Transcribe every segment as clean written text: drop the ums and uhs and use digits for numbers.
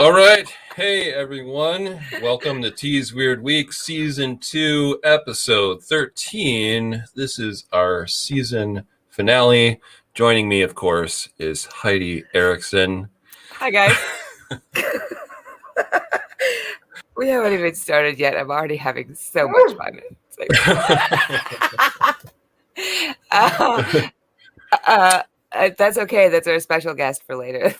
All right. Hey, everyone. Welcome to T's Weird Week, Season 2, Episode 13. This is our season finale. Joining me, of course, is Heidi Erickson. Hi, guys. We haven't even started yet. I'm already having so much fun. That's okay. That's our special guest for later.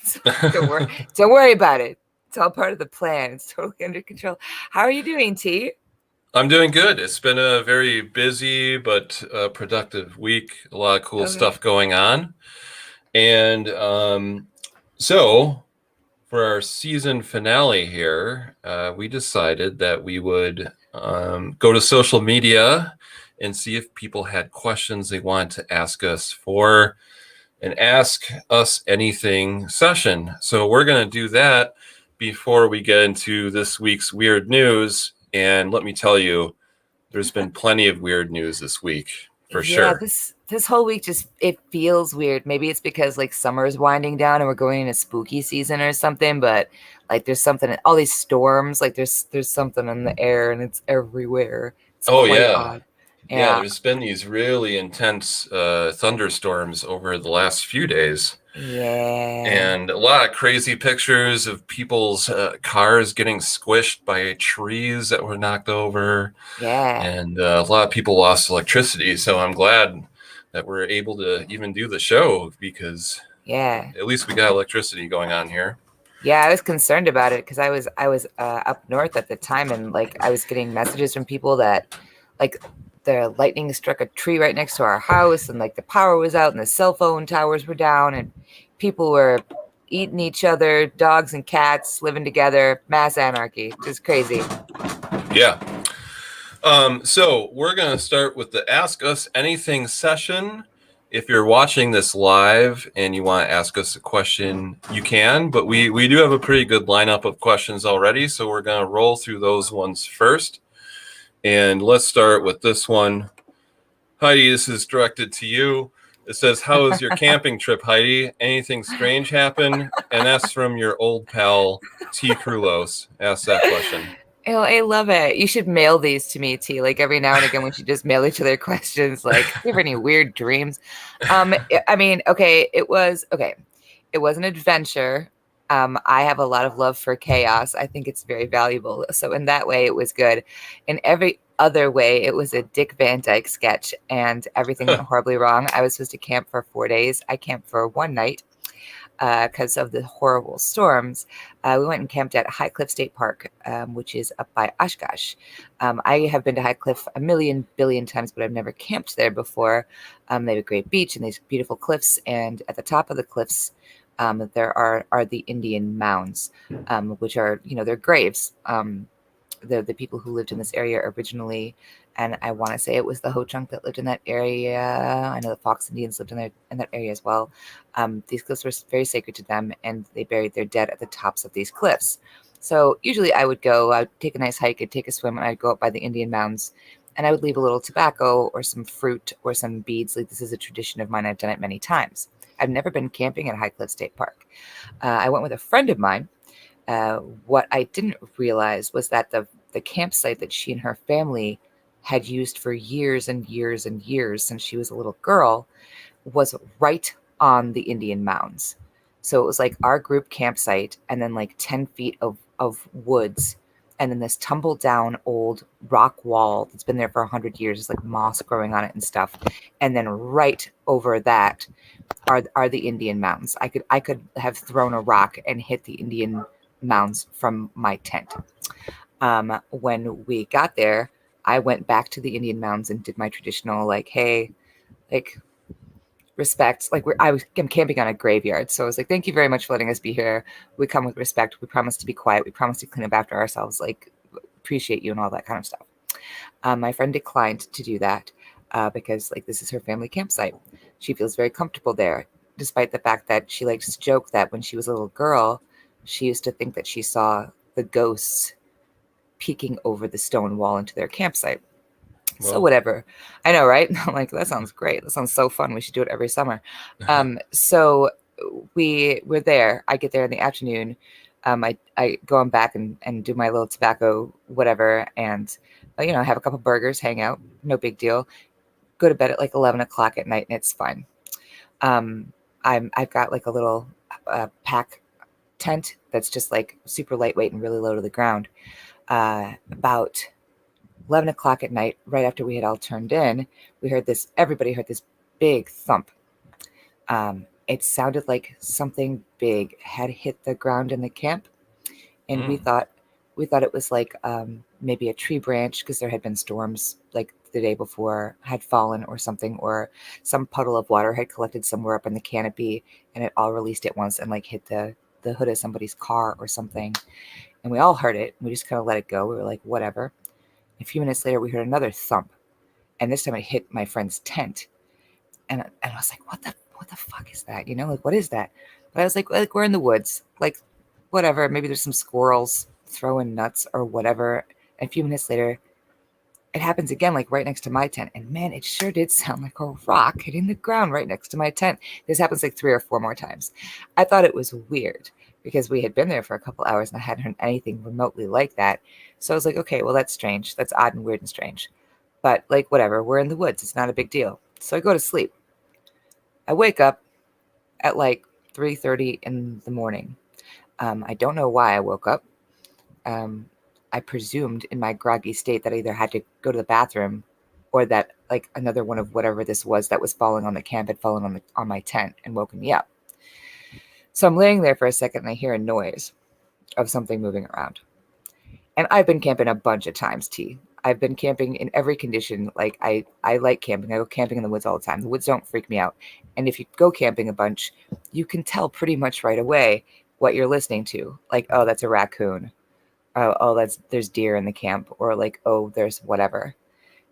Don't worry about it. It's all part of the plan. It's totally under control. How are you doing, T? I'm doing good. It's been a very busy but productive week. A lot of cool stuff going on. And so for our season finale here, we decided that we would go to social media and see if people had questions they wanted to ask us for an Ask Us Anything session. So we're going to do that before we get into this week's weird news. And let me tell you, there's been plenty of weird news this week, for sure. This whole week it feels weird. Maybe it's because like summer is winding down and we're going into spooky season or something, but like there's something, all these storms, like there's something in the air and it's everywhere. It's odd. Yeah, there's been these really intense thunderstorms over the last few days. Yeah. And a lot of crazy pictures of people's cars getting squished by trees that were knocked over. Yeah. And a lot of people lost electricity. So I'm glad that we're able to even do the show because at least we got electricity going on here. Yeah, I was concerned about it because I was up north at the time, and like I was getting messages from people that like the lightning struck a tree right next to our house, and like the power was out and the cell phone towers were down, and people were eating each other, dogs and cats living together, mass anarchy, just crazy. Yeah. So we're going to start with the Ask Us Anything session. If you're watching this live and you want to ask us a question, you can, but we do have a pretty good lineup of questions already, so we're going to roll through those ones first. And let's start with this one. Heidi, this is directed to you. It says, how was your camping trip, Heidi? Anything strange happen? And that's from your old pal, T. Krulos. Ask that question. Oh, I love it. You should mail these to me, T. Like every now and again, we should just mail each other questions. Like, do you have any weird dreams? I mean, it was an adventure. I have a lot of love for chaos. I think it's very valuable. So in that way, it was good. In every other way, it was a Dick Van Dyke sketch, and everything went horribly wrong. I was supposed to camp for 4 days. I camped for one night because of the horrible storms. We went and camped at High Cliff State Park, which is up by Oshkosh. I have been to High Cliff a million billion times, but I've never camped there before. They have a great beach and these beautiful cliffs, and at the top of the cliffs, there are the Indian mounds, which are, they're graves. The people who lived in this area originally, and I want to say it was the Ho-Chunk that lived in that area. I know the Fox Indians lived in that area as well. These cliffs were very sacred to them, and they buried their dead at the tops of these cliffs. So usually I'd take a nice hike, I'd take a swim, and I'd go up by the Indian mounds, and I would leave a little tobacco or some fruit or some beads. Like, this is a tradition of mine. I've done it many times. I've never been camping at High Cliff State Park. I went with a friend of mine. What I didn't realize was that the campsite that she and her family had used for years and years and years since she was a little girl was right on the Indian mounds. So it was like our group campsite, and then like 10 feet of woods, and then this tumbled down old rock wall that's been there for 100 years. It's like moss growing on it and stuff. And then right over that are the Indian mounds. I could have thrown a rock and hit the Indian mounds from my tent. When we got there, I went back to the Indian mounds and did my traditional, respect. I'm camping on a graveyard. So I was like, thank you very much for letting us be here. We come with respect. We promise to be quiet. We promise to clean up after ourselves. Like, appreciate you and all that kind of stuff. My friend declined to do that because this is her family campsite. She feels very comfortable there, despite the fact that she likes to joke that when she was a little girl, she used to think that she saw the ghosts peeking over the stone wall into their campsite. Well, so whatever. I know, right? Like, that sounds great. That sounds so fun. We should do it every summer. So we're there. I get there in the afternoon. I go on back and do my little tobacco whatever, and have a couple burgers, hang out, no big deal. Go to bed at like 11 o'clock at night, and it's fine. I've got like a little pack tent that's just like super lightweight and really low to the ground. About 11 o'clock at night, right after we had all turned in, everybody heard this big thump. It sounded like something big had hit the ground in the camp, and we thought it was like maybe a tree branch, because there had been storms like the day before had fallen or something, or some puddle of water had collected somewhere up in the canopy and it all released at once and like hit the hood of somebody's car or something. And we all heard it. We just kind of let it go. We were like, whatever. A few minutes later, we heard another thump, and this time it hit my friend's tent. And I was like, what the fuck is that? Like, what is that? But I was like, we're in the woods, like, whatever. Maybe there's some squirrels throwing nuts or whatever. And a few minutes later, it happens again, like right next to my tent. And man, it sure did sound like a rock hitting the ground right next to my tent. This happens like 3 or 4 more times. I thought it was weird because we had been there for a couple hours and I hadn't heard anything remotely like that. So I was like, okay, well, that's strange. That's odd and weird and strange. But like, whatever, we're in the woods. It's not a big deal. So I go to sleep. I wake up at like 3:30 in the morning. I don't know why I woke up. I presumed in my groggy state that I either had to go to the bathroom or that like another one of whatever this was that was falling on the camp had fallen on my tent and woken me up. So I'm laying there for a second and I hear a noise of something moving around. And I've been camping a bunch of times, T. I've been camping in every condition. Like I like camping. I go camping in the woods all the time. The woods don't freak me out. And if you go camping a bunch, you can tell pretty much right away what you're listening to. Like, oh, that's a raccoon. Oh, there's deer in the camp, or like, oh, there's whatever.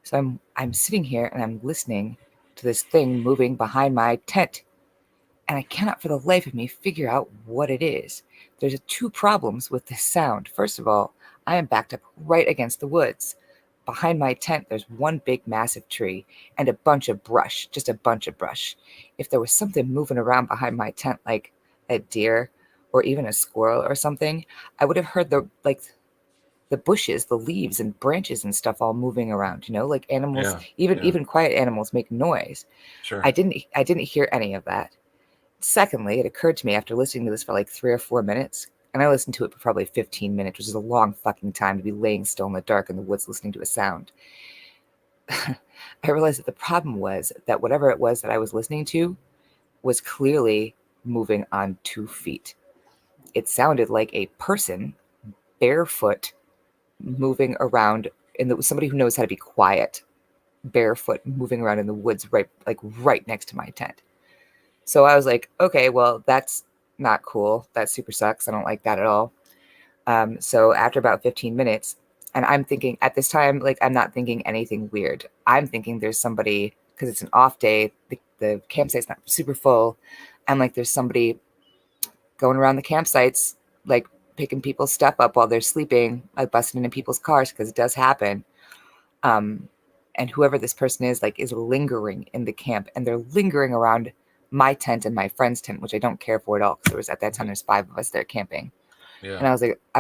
So I'm sitting here and I'm listening to this thing moving behind my tent, and I cannot for the life of me figure out what it is. There's 2 problems with this sound. First of all, I am backed up right against the woods. Behind my tent, there's one big massive tree and a bunch of brush, just a bunch of brush. If there was something moving around behind my tent, like a deer or even a squirrel or something, I would have heard the bushes, the leaves and branches and stuff all moving around, like animals, even quiet animals make noise. Sure. I didn't hear any of that. Secondly, it occurred to me after listening to this for like 3 or 4 minutes, and I listened to it for probably 15 minutes, which is a long fucking time to be laying still in the dark in the woods listening to a sound. I realized that the problem was that whatever it was that I was listening to was clearly moving on 2 feet. It sounded like a person barefoot moving around somebody who knows how to be quiet, barefoot moving around in the woods right next to my tent. So I was like, okay, well, that's not cool. That super sucks. I don't like that at all. So after about 15 minutes, and I'm thinking at this time, like, I'm not thinking anything weird. I'm thinking there's somebody, because it's an off day, the campsite's not super full. I'm like, there's somebody going around the campsites, like picking people's stuff up while they're sleeping, like busting into people's cars, because it does happen. And whoever this person is, like, is lingering in the camp, and they're lingering around my tent and my friend's tent, which I don't care for at all, because there was at that time there's 5 of us there camping. Yeah. And I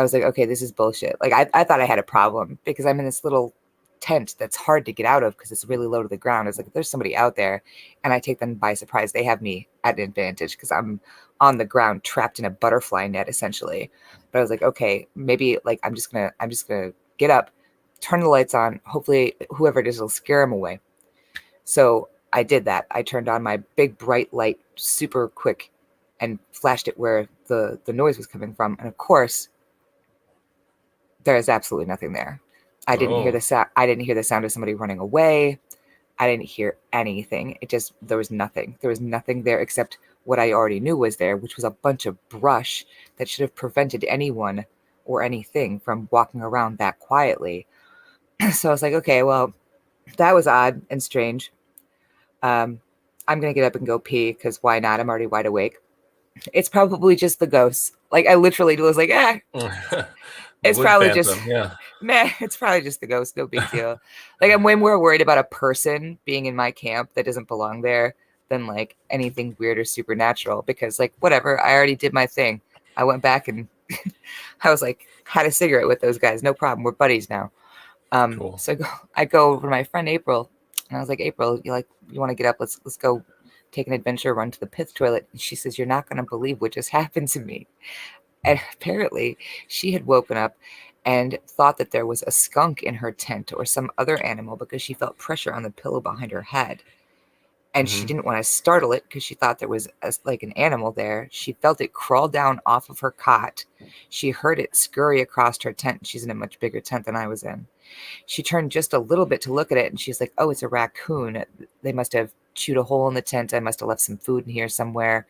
was like, okay, this is bullshit. Like I thought I had a problem because I'm in this little tent that's hard to get out of because it's really low to the ground. It's like, if there's somebody out there and I take them by surprise, they have me at an advantage because I'm on the ground trapped in a butterfly net essentially. But I was like, okay, maybe like I'm just gonna get up, turn the lights on. Hopefully whoever it is will scare them away. So I did that. I turned on my big bright light super quick and flashed it where the noise was coming from. And of course, there is absolutely nothing there. I didn't hear the sound. I didn't hear the sound of somebody running away. I didn't hear anything. There was nothing. There was nothing there except what I already knew was there, which was a bunch of brush that should have prevented anyone or anything from walking around that quietly. So I was like, okay, well, that was odd and strange. I'm going to get up and go pee because why not? I'm already wide awake. It's probably just the ghosts. Like, I literally was like, it's probably just, it's probably just the ghost. No big deal. Like, I'm way more worried about a person being in my camp that doesn't belong there than like anything weird or supernatural because like, whatever, I already did my thing. I went back and I was like, had a cigarette with those guys, no problem. We're buddies now. Cool. So I go over to my friend April, and I was like, April, you want to get up? Let's go take an adventure, run to the pith toilet. And she says, you're not going to believe what just happened to me. And apparently she had woken up and thought that there was a skunk in her tent or some other animal because she felt pressure on the pillow behind her head. And she didn't want to startle it because she thought there was like an animal there. She felt it crawl down off of her cot. She heard it scurry across her tent. She's in a much bigger tent than I was in. She turned just a little bit to look at it, and she's like, oh, it's a raccoon. They must have chewed a hole in the tent. I must have left some food in here somewhere.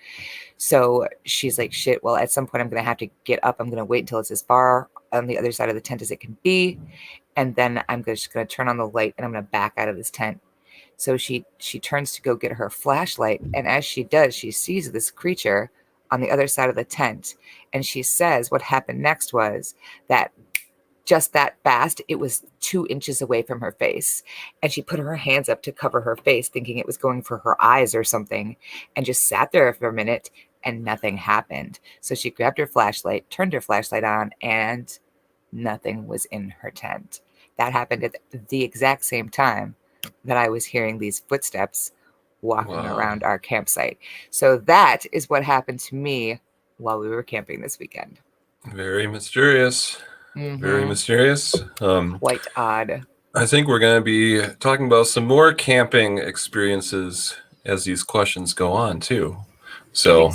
So she's like, shit, well, at some point I'm going to have to get up. I'm going to wait until it's as far on the other side of the tent as it can be. And then I'm just going to turn on the light, and I'm going to back out of this tent. So she turns to go get her flashlight. And as she does, she sees this creature on the other side of the tent. And she says what happened next was that just that fast, it was 2 inches away from her face. And she put her hands up to cover her face, thinking it was going for her eyes or something, and just sat there for a minute and nothing happened. So she grabbed her flashlight, turned her flashlight on, and nothing was in her tent. That happened at the exact same time that I was hearing these footsteps walking around our campsite. So that is what happened to me while we were camping this weekend. Very mysterious. Very mysterious. Quite odd. I think we're going to be talking about some more camping experiences as these questions go on too. So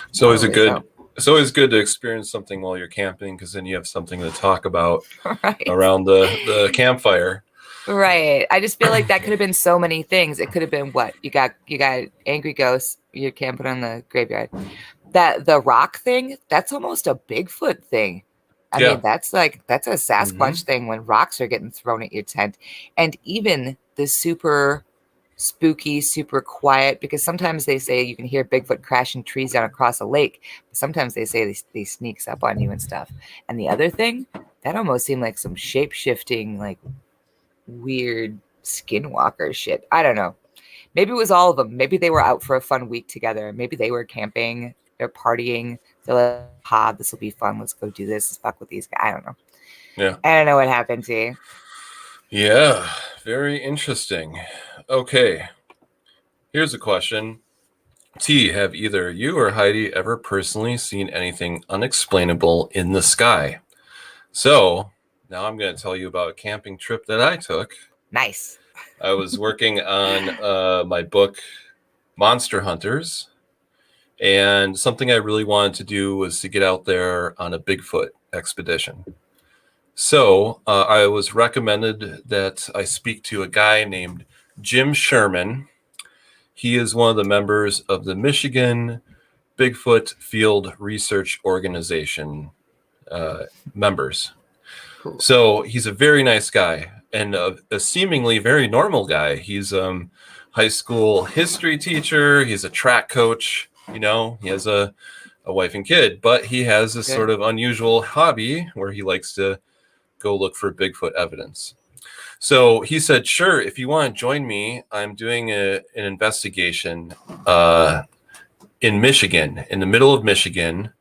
it's always it's always good to experience something while you're camping, because then you have something to talk about around the campfire. Right. I just feel like that could have been so many things. It could have been what? You got angry ghosts, you're camping on the graveyard. That the rock thing, that's almost a Bigfoot thing. I mean, that's a Sasquatch thing when rocks are getting thrown at your tent. And even the super spooky, super quiet, because sometimes they say you can hear Bigfoot crashing trees down across a lake. But sometimes they say they sneaks up on you and stuff. And the other thing, that almost seemed like some shape-shifting, like weird skinwalker shit. I don't know. Maybe it was all of them. Maybe they were out for a fun week together. Maybe they were camping. They're partying. They're like, this will be fun. Let's go do this. Let's fuck with these guys. I don't know. Yeah. I don't know what happened to you. Yeah. Very interesting. Okay. Here's a question. T, have either you or Heidi ever personally seen anything unexplainable in the sky? So now I'm going to tell you about a camping trip that I took. Nice. I was working on my book, Monster Hunters. And something I really wanted to do was to get out there on a Bigfoot expedition. So I was recommended that I speak to a guy named Jim Sherman. He is one of the members of the Michigan Bigfoot Field Research Organization members. Cool. So he's a very nice guy and a seemingly very normal guy. He's a high school history teacher. He's a track coach. You know, he has a wife and kid, but he has this sort of unusual hobby where he likes to go look for Bigfoot evidence. So he said, sure, if you want to join me, I'm doing an investigation in Michigan, in the middle of Michigan.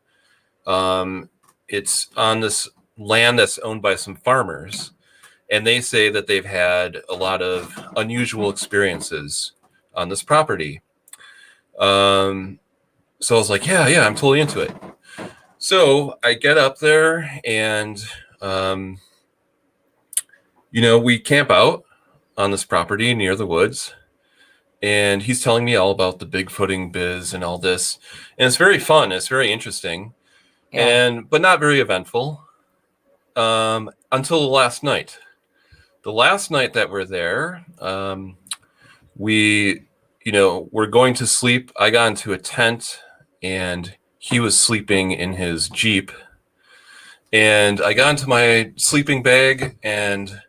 It's on this land that's owned by some farmers, and they say that they've had a lot of unusual experiences on this property. So I was like, yeah, I'm totally into it. So I get up there and, we camp out on this property near the woods. And he's telling me all about the Bigfooting biz and all this. And it's very fun. It's very interesting. Yeah. But not very eventful until the last night. The last night that we're there, we're going to sleep. I got into a tent and he was sleeping in his Jeep. And I got into my sleeping bag and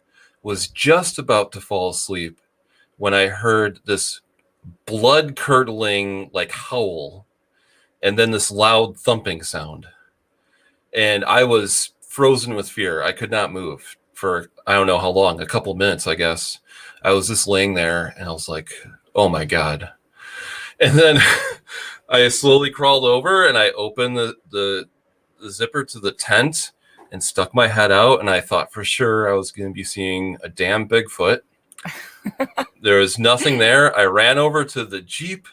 was just about to fall asleep when I heard this blood-curdling like howl and then this loud thumping sound. And I was frozen with fear. I could not move for I don't know how long, a couple minutes, I guess. I was just laying there and I was like, oh my God. And then I slowly crawled over and I opened the the zipper to the tent and stuck my head out, and I thought for sure I was going to be seeing a damn Bigfoot. There was nothing there. I ran over to the Jeep.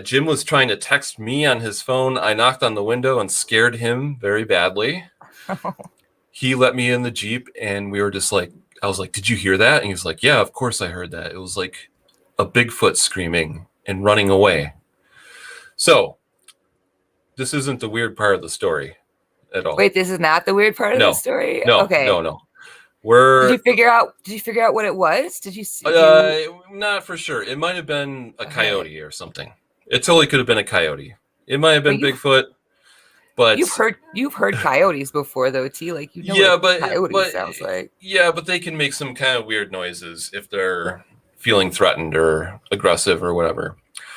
Jim was trying to text me on his phone. I knocked on the window and scared him very badly. He let me in the Jeep, and we were just like, I was like, did you hear that? And he was like, yeah, of course I heard that. It was like a Bigfoot screaming and running away. So this isn't the weird part of the story at all. Wait, this is not the weird part of the story? No, okay. No. Did you figure out what it was? Did you see? Not for sure. It might have been a coyote or something. It totally could have been a coyote. It might have been Bigfoot. But you've heard coyotes before though, T. Like what a coyote sounds like. Yeah, but they can make some kind of weird noises if they're feeling threatened or aggressive or whatever.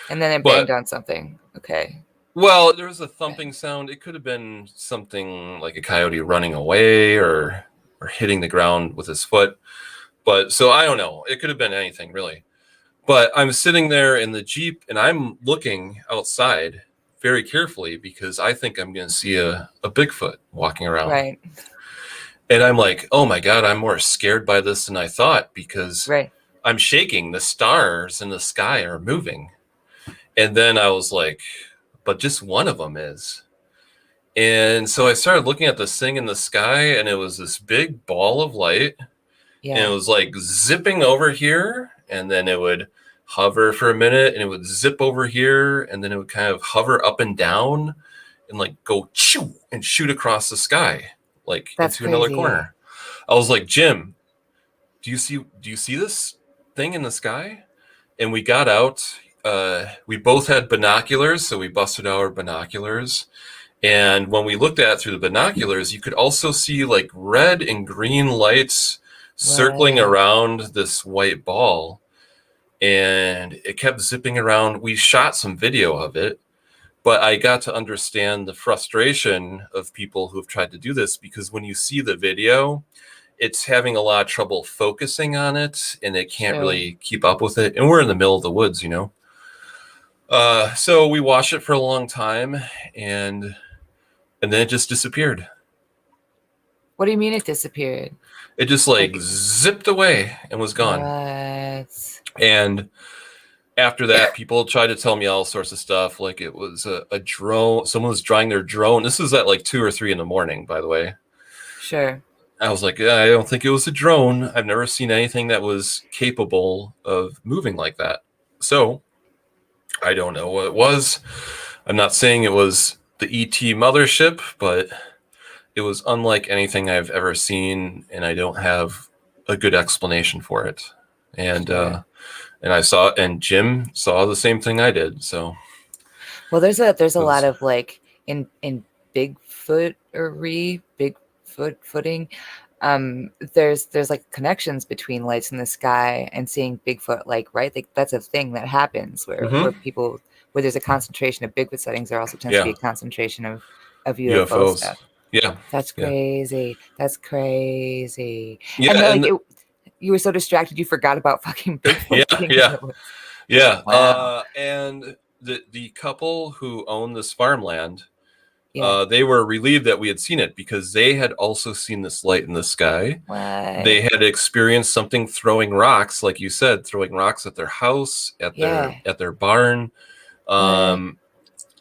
And then it banged on something. Okay. Well, there was a thumping sound. It could have been something like a coyote running away or hitting the ground with his foot. But so I don't know. It could have been anything really. But I'm sitting there in the Jeep and I'm looking outside very carefully because I think I'm going to see a Bigfoot walking around. Right. And I'm like, oh my God, I'm more scared by this than I thought because I'm shaking. The stars in the sky are moving. And then I was like, but just one of them is. And so I started looking at this thing in the sky, and it was this big ball of light. Yeah. And it was like zipping over here, and then it would hover for a minute, and it would zip over here, and then it would kind of hover up and down and like go choo and shoot across the sky, like into another corner. I was like, Jim, do you see this thing in the sky? And we got out. We both had binoculars, so we busted out our binoculars. And when we looked at it through the binoculars, you could also see like red and green lights circling around this white ball. And it kept zipping around. We shot some video of it, but I got to understand the frustration of people who've tried to do this because when you see the video, it's having a lot of trouble focusing on it and it can't really keep up with it. And we're in the middle of the woods, So we watched it for a long time and then it just disappeared. What do you mean it disappeared? It just like zipped away and was gone. What? And after that, people tried to tell me all sorts of stuff. Like it was a drone. Someone was drawing their drone. This is at like 2 or 3 in the morning, by the way. Sure. I was like, I don't think it was a drone. I've never seen anything that was capable of moving like that. So I don't know what it was. I'm not saying it was the ET mothership, but it was unlike anything I've ever seen, and I don't have a good explanation for it. And I saw it, and Jim saw the same thing I did. So, well, there's a lot of like in Bigfootery, Bigfooting. There's like connections between lights in the sky and seeing Bigfoot, like that's a thing that happens where where there's a concentration of Bigfoot sightings, there also tends to be a concentration of UFO stuff. Yeah, that's crazy. That's crazy. Yeah, and you were so distracted you forgot about fucking Bigfoot. Yeah. Wow. And the couple who owned this farmland, they were relieved that we had seen it because they had also seen this light in the sky. What? They had experienced something throwing rocks, like you said, throwing rocks at their house, at their barn.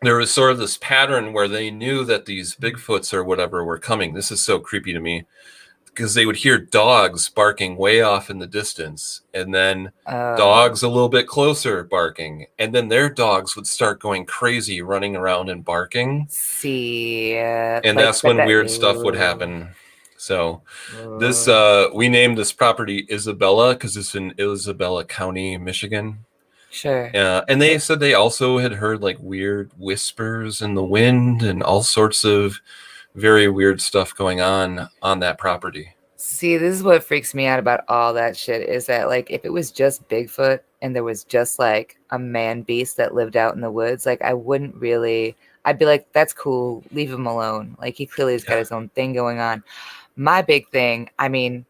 There was sort of this pattern where they knew that these Bigfoots or whatever were coming. This is so creepy to me because they would hear dogs barking way off in the distance and then dogs a little bit closer barking. And then their dogs would start going crazy, running around and barking. And that's when weird stuff would happen. So this, we named this property Isabella because it's in Isabella County, Michigan. Sure. And they said they also had heard like weird whispers in the wind and all sorts of very weird stuff going on that property. See, this is what freaks me out about all that shit is that like if it was just Bigfoot and there was just like a man beast that lived out in the woods, like I'd be like, that's cool, leave him alone. Like he clearly has got his own thing going on. My big thing, I mean,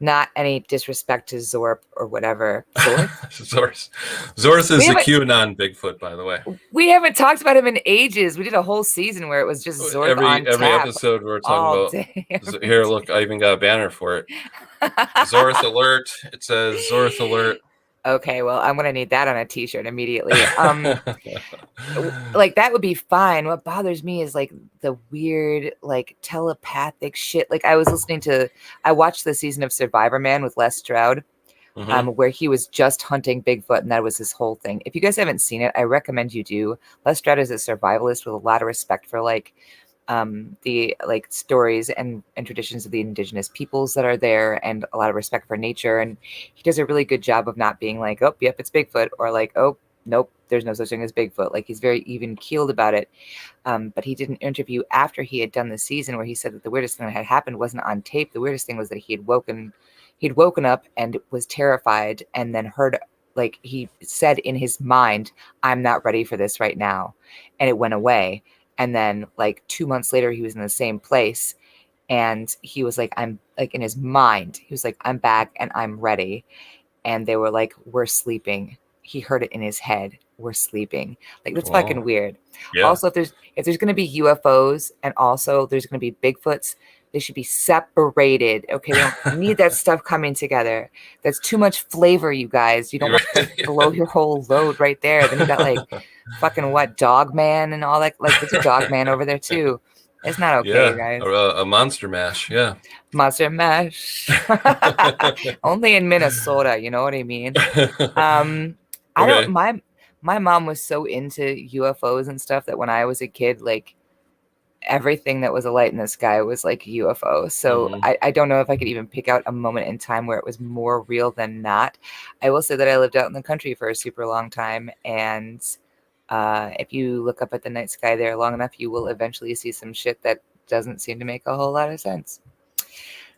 Not any disrespect to Zorp or whatever. Zorp? Zorse. Zorse We is the haven't QAnon Bigfoot, by the way. we haven't talked about him in ages. We did a whole season where it was just Zork on Every tap episode we're talking all about. day. every Here, look, I even got a banner for it. Zorth alert. It says Zorth alert. Okay, well, I'm gonna need that on a t-shirt immediately. Like that would be fine. What bothers me is like the weird, like telepathic shit. Like I watched the season of Survivor Man with Les Stroud, Mhm. where he was just hunting Bigfoot, and that was his whole thing. If you guys haven't seen it, I recommend you do. Les Stroud is a survivalist with a lot of respect for like the like stories and traditions of the indigenous peoples that are there, and a lot of respect for nature. And he does a really good job of not being like, oh, yep, it's Bigfoot, or like, oh, nope, there's no such thing as Bigfoot. Like he's very even keeled about it. But he did an interview after he had done the season where he said that the weirdest thing that had happened wasn't on tape. The weirdest thing was that he'd woken up and was terrified, and then heard, like he said in his mind, I'm not ready for this right now. And it went away. And then like 2 months later, he was in the same place, and he was like, I'm like, in his mind, he was like, I'm back and I'm ready. And they were like, we're sleeping. He heard it in his head. We're sleeping. Like that's fucking Wow. weird. Yeah. Also, if there's gonna be UFOs and also there's gonna be Bigfoots, they should be separated. Okay, we don't need that stuff coming together. That's too much flavor, you guys. You don't want to like blow your whole load right there. Then you got like fucking what, Dog Man and all that. Like there's a Dog Man over there too. It's not okay, Yeah. guys. A monster mash. Yeah. Monster Mash. Only in Minnesota, you know what I mean? I don't Okay. my mom was so into UFOs and stuff that when I was a kid, like everything that was a light in the sky was like a UFO. So Mhm. I don't know if I could even pick out a moment in time where it was more real than not. I will say that I lived out in the country for a super long time, and if you look up at the night sky there long enough, you will eventually see some shit that doesn't seem to make a whole lot of sense.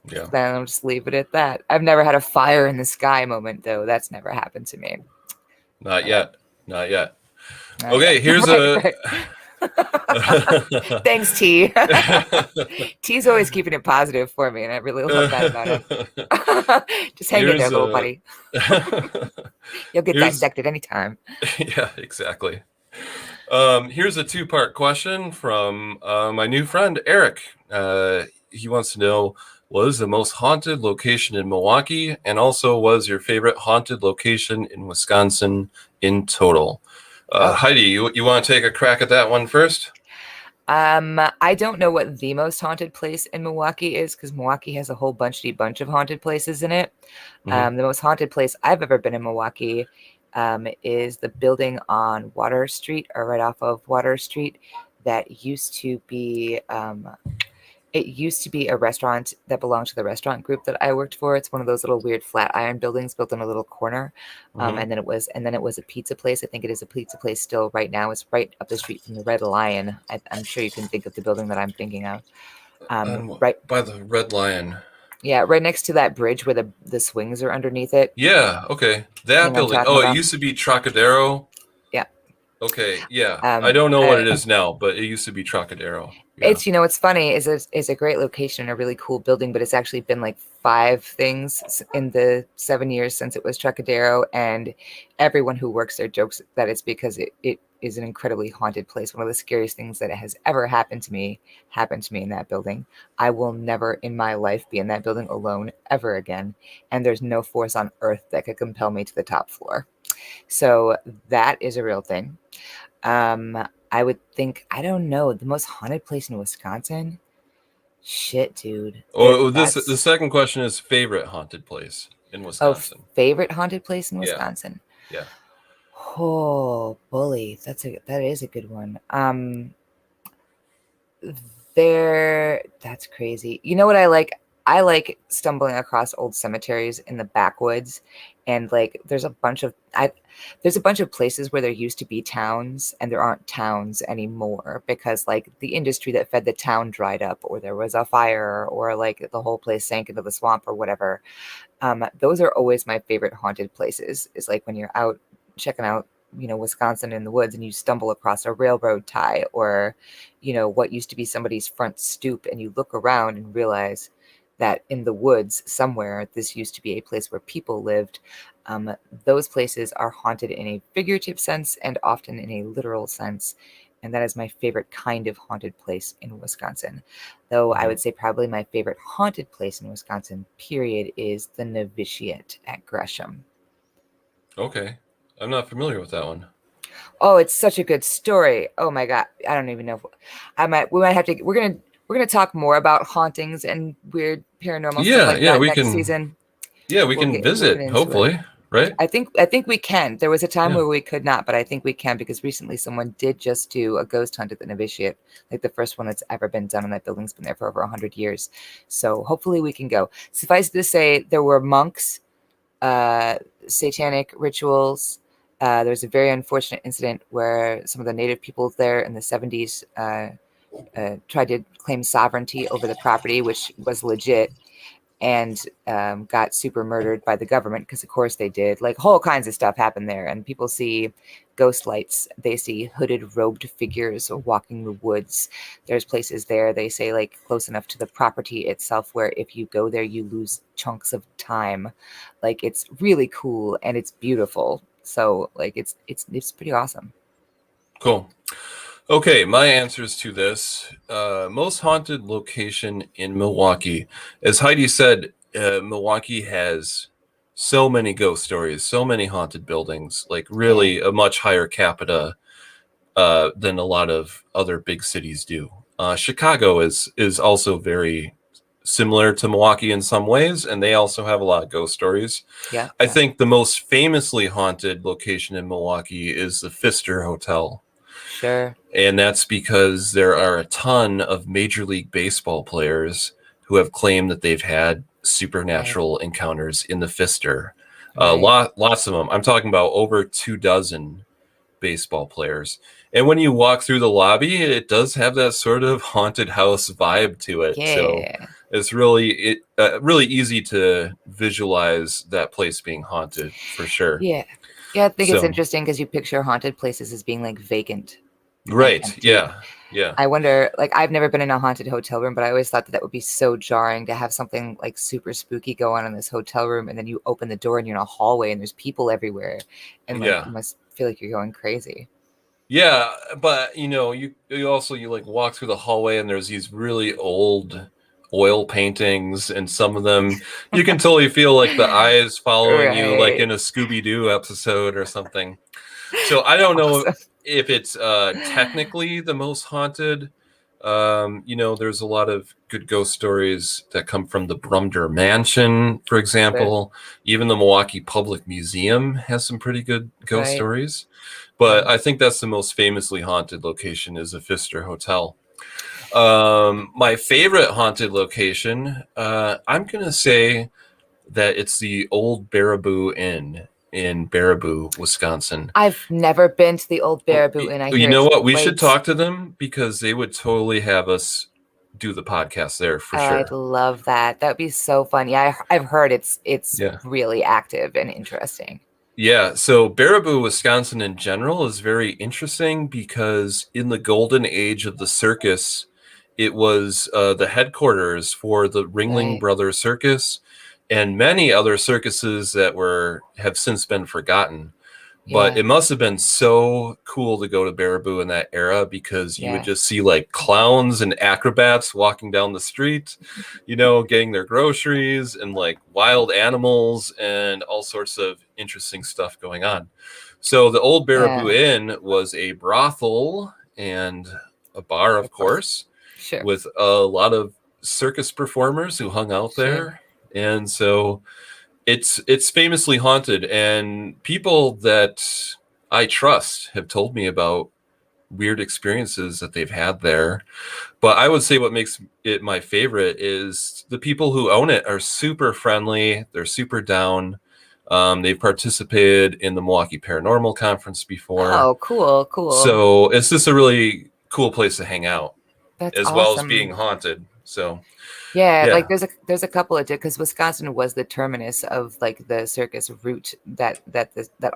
Yeah. Then I'll just leave it at that. I've never had a fire in the sky moment, though. That's never happened to me. Not yet. Not yet. Not Okay. yet. Here's Right, a. Thanks, T. T's always keeping it positive for me, and I really love that about him. Just hang in there, Here's little a. buddy. You'll get Here's. dissected anytime. Yeah. Exactly. Here's a two-part question from my new friend Eric. He wants to know, what is the most haunted location in Milwaukee, and also what is your favorite haunted location in Wisconsin in total? Oh. Heidi, you want to take a crack at that one first? I don't know what the most haunted place in Milwaukee is, because Milwaukee has a whole bunch of haunted places in it. Mhm. The most haunted place I've ever been in Milwaukee is the building on Water Street, or right off of Water Street, that used to be it used to be a restaurant that belonged to the restaurant group that I worked for. It's one of those little weird flat iron buildings built in a little corner. Mhm. And then it was a pizza place. I think it is a pizza place still right now. It's right up the street from the Red Lion. I'm sure you can think of the building that I'm thinking of. Right, By the Red Lion. yeah, right next to that bridge where the swings are underneath it. Yeah. Okay. You know That what I'm building. talking Oh, it about? used to be Trocadero. Yeah. Okay. Yeah. I Um, don't know what uh, it is now, but it used to be Trocadero. Yeah. It's, it's funny, is a great location, a really cool building, but it's actually been like 5 things in the 7 years since it was Trocadero, and everyone who works there jokes that it's because it is an incredibly haunted place. One of the scariest things that has ever happened to me in that building. I will never in my life be in that building alone ever again, and there's no force on earth that could compel me to the top floor. So that is a real thing. I would think, I don't know, the most haunted place in Wisconsin. Shit, dude. Oh, the That's second question is favorite haunted place in oh, Wisconsin. favorite haunted place in Yeah. Wisconsin. Yeah. Oh, bully. That is a good one. That's crazy. You know what I like? I like stumbling across old cemeteries in the backwoods, and like there's a bunch of places where there used to be towns and there aren't towns anymore because like the industry that fed the town dried up, or there was a fire, or like the whole place sank into the swamp or whatever. Those are always my favorite haunted places, is like when you're out checking out, Wisconsin in the woods, and you stumble across a railroad tie, or, what used to be somebody's front stoop, and you look around and realize that in the woods somewhere, this used to be a place where people lived. Those places are haunted in a figurative sense and often in a literal sense. And that is my favorite kind of haunted place in Wisconsin. Though I Mhm. would say probably my favorite haunted place in Wisconsin, period, is the Novitiate at Gresham. Okay. I'm not familiar with that one. Oh, it's such a good story. Oh my God. I don't even know if we might have to, we're gonna talk more about hauntings and weird paranormal stuff Yeah, like yeah, that we next can. season. Yeah, we can We'll get visit. into it. Hopefully, right? I think we can. There was a time Yeah. where we could not, but I think we can because recently someone did just do a ghost hunt at the Novitiate, like the first one that's ever been done, and that building's been there for over 100 years. So hopefully we can go. Suffice it to say, there were monks, uh, satanic rituals. There's a very unfortunate incident where some of the native people there in the 70s tried to claim sovereignty over the property, which was legit, and got super murdered by the government because of course they did. Like whole kinds of stuff happened there, and people see ghost lights, they see hooded robed figures walking the woods. There's places there, they say, like close enough to the property itself where if you go there you lose chunks of time. Like it's really cool and it's beautiful, so like it's pretty awesome. Cool. Okay, my answers to this most haunted location in Milwaukee. As Heidi said, Milwaukee has so many ghost stories, so many haunted buildings, like Yeah, really a much higher capita than a lot of other big cities do. Chicago is also very similar to Milwaukee in some ways, and they also have a lot of ghost stories. yeah, I yeah. think the most famously haunted location in Milwaukee is the Pfister Hotel. Sure. And that's because there are a ton of Major League Baseball players who have claimed that they've had Right, supernatural encounters in the Pfister. right. Lots of them. I'm talking about over 2 dozen baseball players. And when you walk through the lobby, it does have that sort of haunted house vibe to it. So Yeah, it's really easy to visualize that place being haunted for sure. yeah, yeah. I think it's So interesting because you picture haunted places as being like vacant and right, empty. yeah, yeah. I wonder, like, I've never been in a haunted hotel room, but I always thought that that would be so jarring to have something like super spooky go on in this hotel room, and then you open the door and you're in a hallway and there's people everywhere, and like Yeah. you must feel like you're going crazy. Yeah, but you like walk through the hallway and there's these really old oil paintings, and some of them you can totally feel like the eyes following you like Right. in a Scooby-Doo episode or something. So I don't know Awesome. if it's technically the most haunted. There's a lot of good ghost stories that come from the Brumder Mansion, for Sure. example. Even the Milwaukee Public Museum has some pretty good ghost Right. stories. Yeah. But I think that's the most famously haunted location is the Pfister Hotel. My favorite haunted location, I'm gonna say that it's the old Baraboo Inn in Baraboo, Wisconsin. I've never been to the old Baraboo Inn. I You hear know it's what? We should great. talk to them because they would totally have us do the podcast there for Oh, I'd sure. love that. That would be so fun. Yeah, I've heard it's Yeah. really active and interesting. Yeah, so Baraboo, Wisconsin in general is very interesting because in the golden age of the circus, it was the headquarters for the Ringling Right. Brothers Circus and many other circuses that have since been forgotten. But Yeah. it must have been so cool to go to Baraboo in that era because you would Yeah. just see like clowns and acrobats walking down the street, getting their groceries and like wild animals and all sorts of interesting stuff going on. So the old Yeah. Baraboo Inn was a brothel and a bar, of Of course. course, Sure. with a lot of circus performers who hung out Sure. there. And so it's famously haunted, and people that I trust have told me about weird experiences that they've had there. But I would say what makes it my favorite is the people who own it are super friendly. They're super down. They've participated in the Milwaukee Paranormal Conference before. Oh, cool, cool. So it's just a really cool place to hang out, That's as well as being awesome. haunted. So Yeah, like yeah, there's a couple of because Wisconsin was the terminus of like the circus route that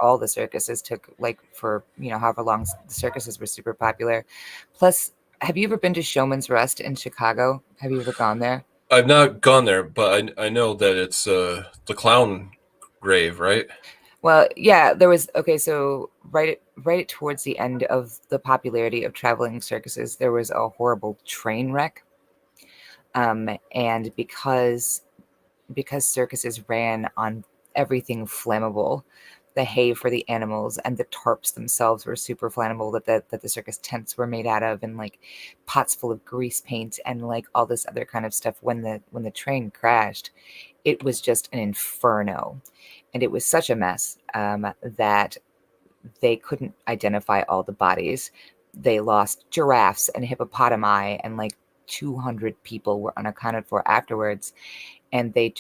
all the circuses took, like for however long the circuses were super popular. Plus, have you ever been to Showman's Rest in Chicago? Have you ever gone there? I've not gone there, but I know that it's the clown grave, right? Well, yeah, there was okay. So right towards the end of the popularity of traveling circuses, there was a horrible train wreck. And because circuses ran on everything flammable, the hay for the animals and the tarps themselves were super flammable that the circus tents were made out of, and like pots full of grease paint and like all this other kind of stuff. When the train crashed, it was just an inferno, and it was such a mess that they couldn't identify all the bodies. They lost giraffes and hippopotami, and like 200 people were unaccounted for afterwards. And they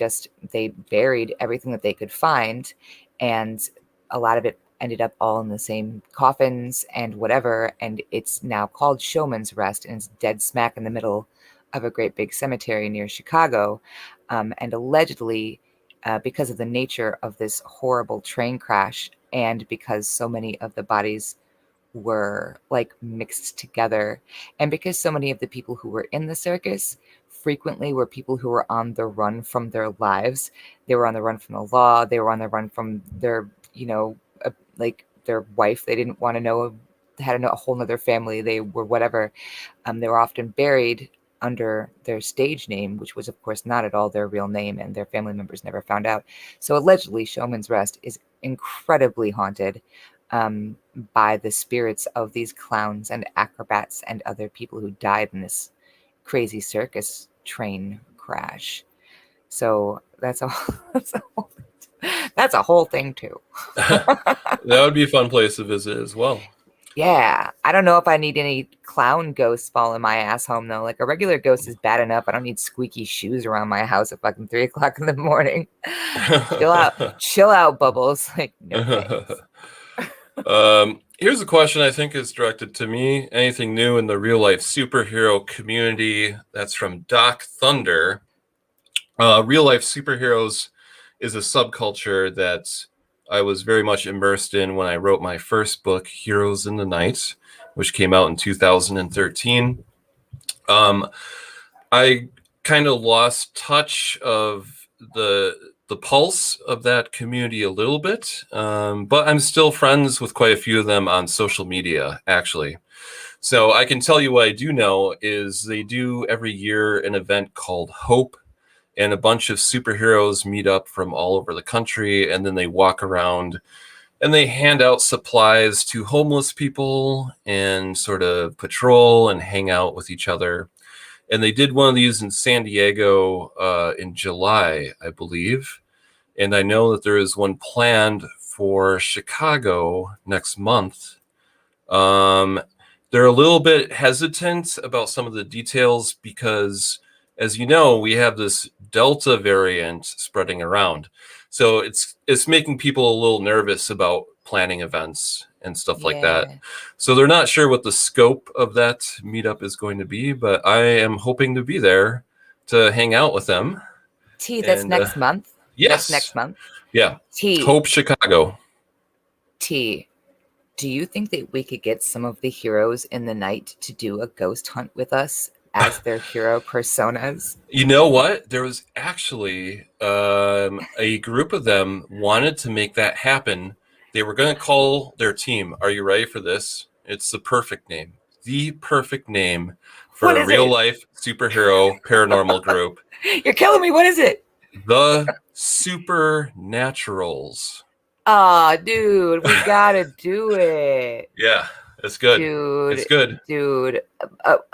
buried everything that they could find, and a lot of it ended up all in the same coffins and whatever. And it's now called Showman's Rest, and it's dead smack in the middle of a great big cemetery near Chicago. And allegedly, because of the nature of this horrible train crash, and because so many of the bodies were like mixed together, and because so many of the people who were in the circus frequently were people who were on the run from their lives. They were on the run from the law. They were on the run from their, like their wife. They didn't want to know, had a whole nother family. They were whatever. They were often buried under their stage name, which was, of course, not at all their real name, and their family members never found out. So allegedly, Showman's Rest is incredibly haunted by the spirits of these clowns and acrobats and other people who died in this crazy circus train crash. So that's a that's a whole thing too. That would be a fun place to visit as well. Yeah, I don't know if I need any clown ghosts following my ass home though. Like a regular ghost is bad enough. I don't need squeaky shoes around my house at fucking 3 o'clock in the morning. Chill out, Bubbles. Like no thanks. Here's a question I think is directed to me. Anything new in the real life superhero community? That's from Doc Thunder. Real life superheroes is a subculture that I was very much immersed in when I wrote my first book, Heroes in the Night, which came out in 2013. I kind of lost touch of the pulse of that community a little bit, but I'm still friends with quite a few of them on social media, actually. So I can tell you what I do know is they do every year an event called Hope, and a bunch of superheroes meet up from all over the country, and then they walk around and they hand out supplies to homeless people and sort of patrol and hang out with each other. And they did one of these in San Diego in July, I believe. And I know that there is one planned for Chicago next month. They're a little bit hesitant about some of the details because, as you know, we have this Delta variant spreading around. So it's making people a little nervous about planning events and stuff like that. So they're not sure what the scope of that meetup is going to be, but I am hoping to be there to hang out with them. That's next month? Yes. That's next month? Yeah. Hope Chicago. Do you think that we could get some of the heroes in the night to do a ghost hunt with us as their hero personas? You know what? There was actually a group of them wanted to make that happen. They were going to call their team. Are you ready for this? It's the perfect name. The perfect name for a real life superhero paranormal group. You're killing me. What is it? The Supernaturals. Oh, dude, we gotta do it. Yeah, it's good. Dude, it's good. Dude.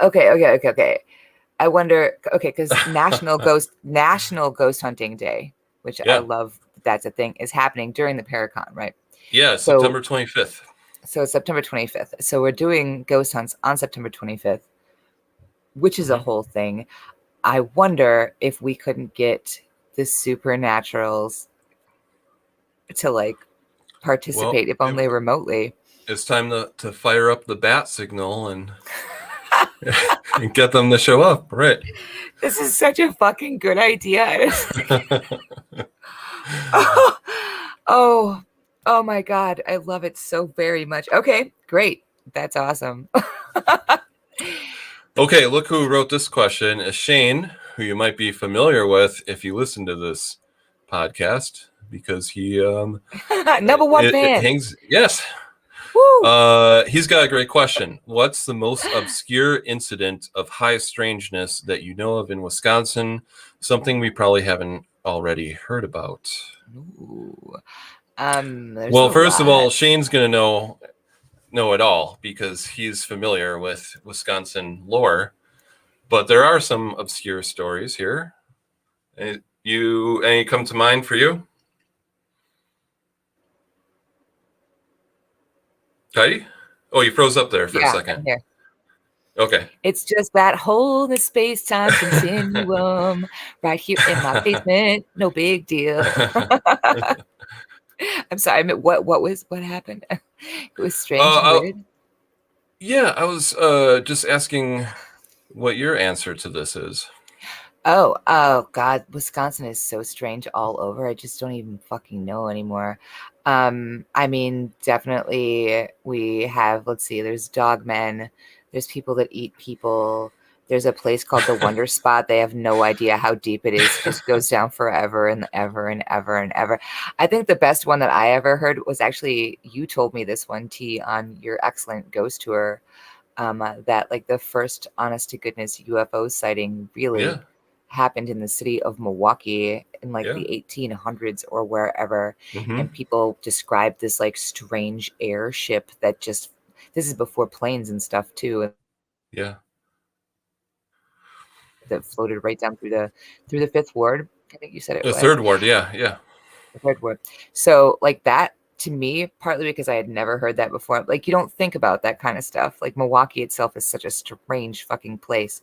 Okay. I wonder. Okay, because National Ghost Hunting Day, which I love. That's a thing, is happening during the Paracon, right? Yeah, September 25th. So it's September 25th. So we're doing ghost hunts on September 25th, which is a whole thing. I wonder if we couldn't get the Supernaturals to like participate, if only remotely. It's time to fire up the bat signal and and get them to show up, right? This is such a fucking good idea. Oh my God. I love it so very much. Okay, great. That's awesome. Okay, look who wrote this question. Shane who you might be familiar with if you listen to this podcast, because he Number one it fan. hangs. Yes. Woo! He's got a great question. What's the most obscure incident of high strangeness that you know of in Wisconsin? Something we probably haven't already heard about. Ooh. There's Well, a first of lot. all, Shane's gonna know it all because he's familiar with Wisconsin lore. But there are some obscure stories here. Any come to mind for you? Heidi? Oh, you froze up there for a Yeah, second. I'm here. Okay. It's just that hole in the space-time continuum right here in my basement. No big deal. I'm sorry. I mean, what happened? It was strange and weird. Yeah, I was just asking what your answer to this is. Oh God, Wisconsin is so strange all over. I just don't even fucking know anymore. I mean, definitely we have, let's see, there's dogmen, there's people that eat people. There's a place called the Wonder Spot. They have no idea how deep it is. It just goes down forever and ever and ever and ever. I think the best one that I ever heard was actually, you told me this one, T, on your excellent ghost tour. That like the first honest to goodness UFO sighting really happened in the city of Milwaukee in like the 1800s or wherever. And people described this like strange airship that just, this is before planes and stuff too. Yeah. That floated right down through the fifth ward. I think you said it The was. third ward, yeah. The third ward. So like that, to me, partly because I had never heard that before. Like, you don't think about that kind of stuff. Like, Milwaukee itself is such a strange fucking place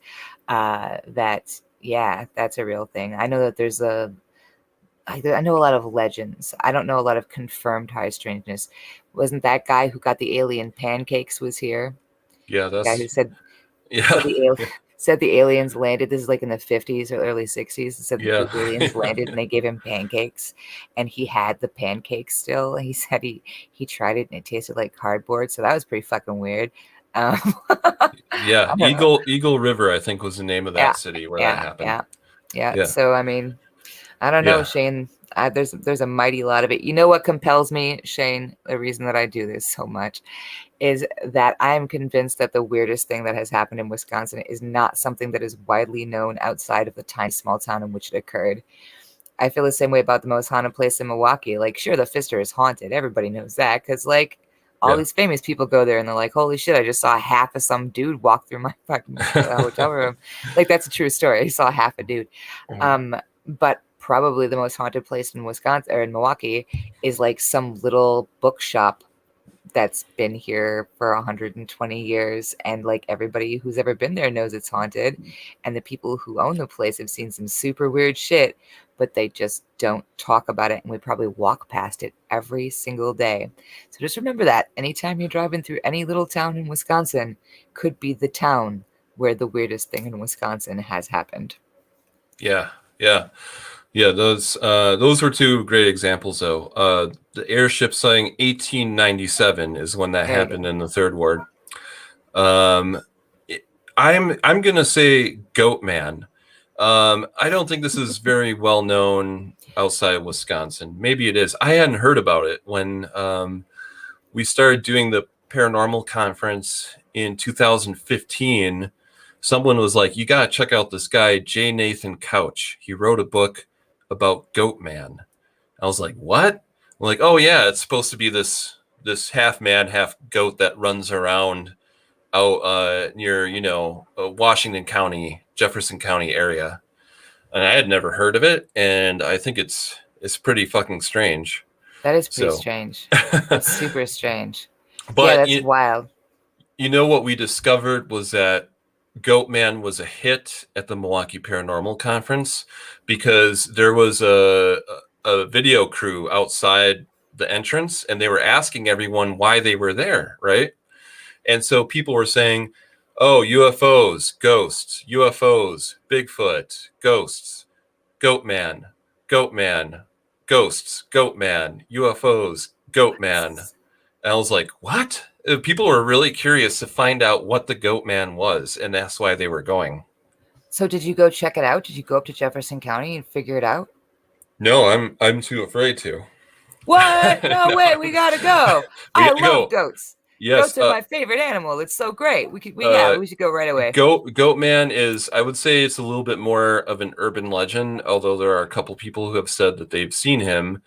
that, yeah, that's a real thing. I know that there's I know a lot of legends. I don't know a lot of confirmed high strangeness. Wasn't that guy who got the alien pancakes was here? Yeah, The guy who said said the aliens landed. This is like in the 50s or early 60s. Said the aliens landed and they gave him pancakes, and he had the pancakes still. He said he tried it and it tasted like cardboard. So that was pretty fucking weird. Yeah, Eagle River, I think, was the name of that city where that happened. Yeah. So I mean, I don't know, Shane. There's a mighty lot of it. You know what compels me, Shane? The reason that I do this so much is that I am convinced that the weirdest thing that has happened in Wisconsin is not something that is widely known outside of the tiny small town in which it occurred. I feel the same way about the most haunted place in Milwaukee. Like, sure, the Pfister is haunted. Everybody knows that because, like, all these famous people go there and they're like, holy shit, I just saw half of some dude walk through my fucking hotel room. Like, that's a true story. I saw half a dude. But probably the most haunted place in Wisconsin or in Milwaukee is like some little bookshop that's been here for 120 years, and like everybody who's ever been there knows it's haunted, and the people who own the place have seen some super weird shit, but they just don't talk about it, and we probably walk past it every single day. So just remember that anytime you're driving through any little town in Wisconsin, could be the town where the weirdest thing in Wisconsin has happened. Yeah. Those were two great examples, though. The airship sighting 1897 is when that happened in the third ward. I'm gonna say Goat Man. I don't think this is very well known outside of Wisconsin. Maybe it is. I hadn't heard about it when we started doing the paranormal conference in 2015. Someone was like, you got to check out this guy, J. Nathan Couch. He wrote a book about Goat Man. I was like, what? I'm like, oh yeah, it's supposed to be this half man, half goat that runs around out near, Washington County, Jefferson County area. And I had never heard of it, and I think it's pretty fucking strange. That is pretty strange. It's super strange. But yeah, that's wild. You know what we discovered was that Goat Man was a hit at the Milwaukee Paranormal Conference because there was a video crew outside the entrance, and they were asking everyone why they were there, right? And so people were saying, oh, UFOs, ghosts, UFOs, Bigfoot, ghosts, Goat Man, ghosts, Goat Man, UFOs, Goat Man. And I was like, what? People were really curious to find out what the Goat Man was, and that's why they were going. So did you go check it out? Did you go up to Jefferson County and figure it out? No, I'm too afraid to. What? No No, way. We gotta go. we I gotta love go. goats. Yes, Goats are my favorite animal. It's so great. uh, We should go right away. Goatman is, I would say it's a little bit more of an urban legend, although there are a couple people who have said that they've seen him.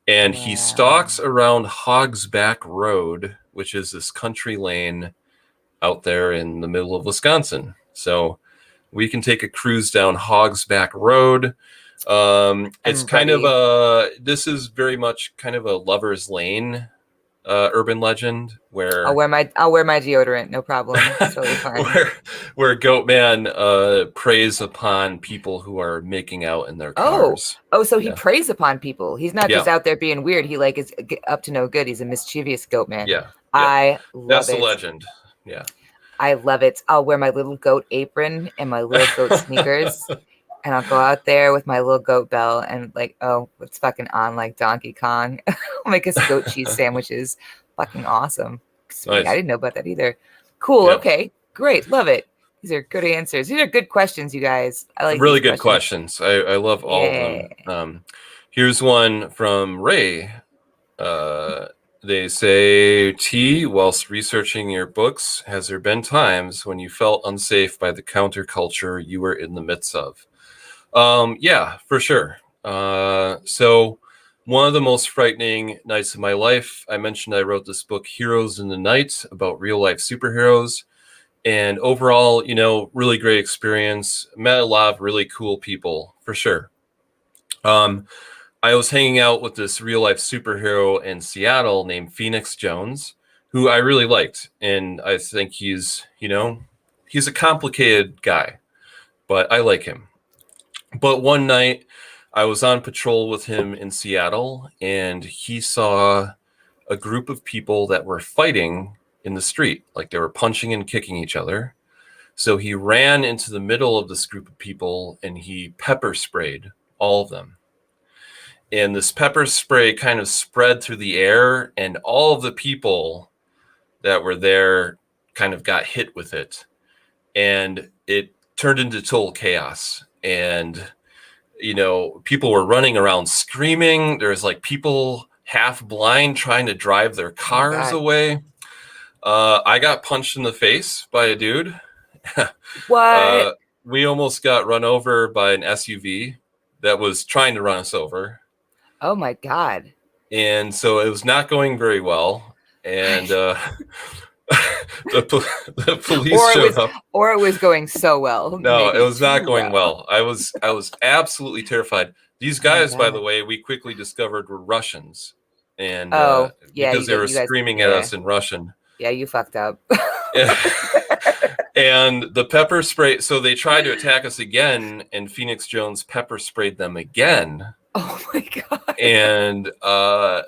And he Wow. stalks around Hogsback Road, which is this country lane out there in the middle of Wisconsin. So we can take a cruise down Hogsback Road. It's I'm kind of ready. this is very much kind of a lover's lane urban legend I'll where wear my deodorant. No problem. It's totally fine. where where Goatman preys upon people who are making out in their Oh, cars. oh, so he Yeah, preys upon people. He's not just yeah, out there being weird. He like is up to no good. He's a mischievous goat man. yeah, yeah. I That's love the it. legend. Yeah. I love it. I'll wear my little goat apron and my little goat sneakers, and I'll go out there with my little goat bell and like, oh, it's fucking on like Donkey Kong. I'll make us goat cheese sandwiches. Fucking awesome. Sweet. I Nice. didn't know about that either. Cool. Yeah. Okay. Great. Love it. These are good answers. These are good questions, you guys. I like Really these good questions. questions. I love all of Yeah. them. Here's one from Ray. They say, T, whilst researching your books, has there been times when you felt unsafe by the counterculture you were in the midst of? Yeah, for sure. So one of the most frightening nights of my life, I mentioned I wrote this book, Heroes in the Night, about real life superheroes. And overall, really great experience. Met a lot of really cool people, for sure. I was hanging out with this real life superhero in Seattle named Phoenix Jones, who I really liked. And I think he's a complicated guy, but I like him. But one night I was on patrol with him in Seattle and he saw a group of people that were fighting in the street, like they were punching and kicking each other. So he ran into the middle of this group of people and he pepper sprayed all of them. And this pepper spray kind of spread through the air, and all of the people that were there kind of got hit with it. And it turned into total chaos. And, people were running around screaming. There's like people half blind trying to drive their Oh my cars God. away. I got punched in the face by a dude. What? We almost got run over by an SUV that was trying to run us over. Oh my God. And so it was not going very well. And the police showed up. Or it was going so well. No, it Maybe was not too going well. well. I was absolutely terrified. These Oh my guys, by the God. way, we quickly discovered were Russians, and Oh, yeah, because they were you guys, screaming at yeah. us in Russian. Yeah, you fucked up. And the pepper spray. So they tried to attack us again, and Phoenix Jones pepper sprayed them again. Oh my God. And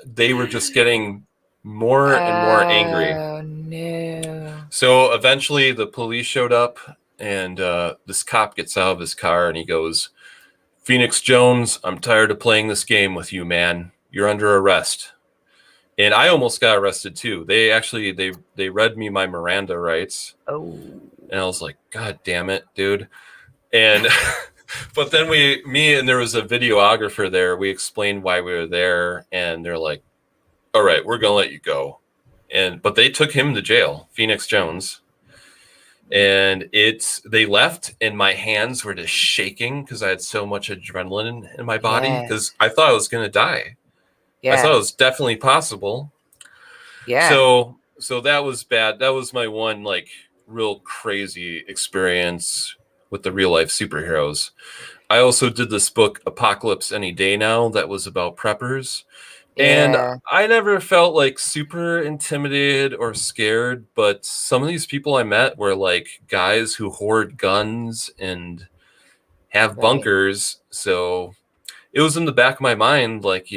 they were just getting more and more angry. Oh no. So eventually the police showed up, and this cop gets out of his car and he goes, Phoenix Jones, I'm tired of playing this game with you, man. You're under arrest. And I almost got arrested too. They read me my Miranda rights. Oh. And I was like, God damn it, dude. And but then there was a videographer there. We explained why we were there, and they're like, all right, we're gonna let you go. But they took him to jail, Phoenix Jones. And they left, and my hands were just shaking because I had so much adrenaline in my body because I thought I was gonna die. I thought it Yeah. was definitely possible. Yeah. So that was bad. That was my one like real crazy experience with the real life superheroes. I also did this book, Apocalypse Any Day Now, that was about preppers. And Yeah. I never felt like super intimidated or scared, but some of these people I met were like guys who hoard guns and have Right. bunkers. So it was in the back of my mind, like,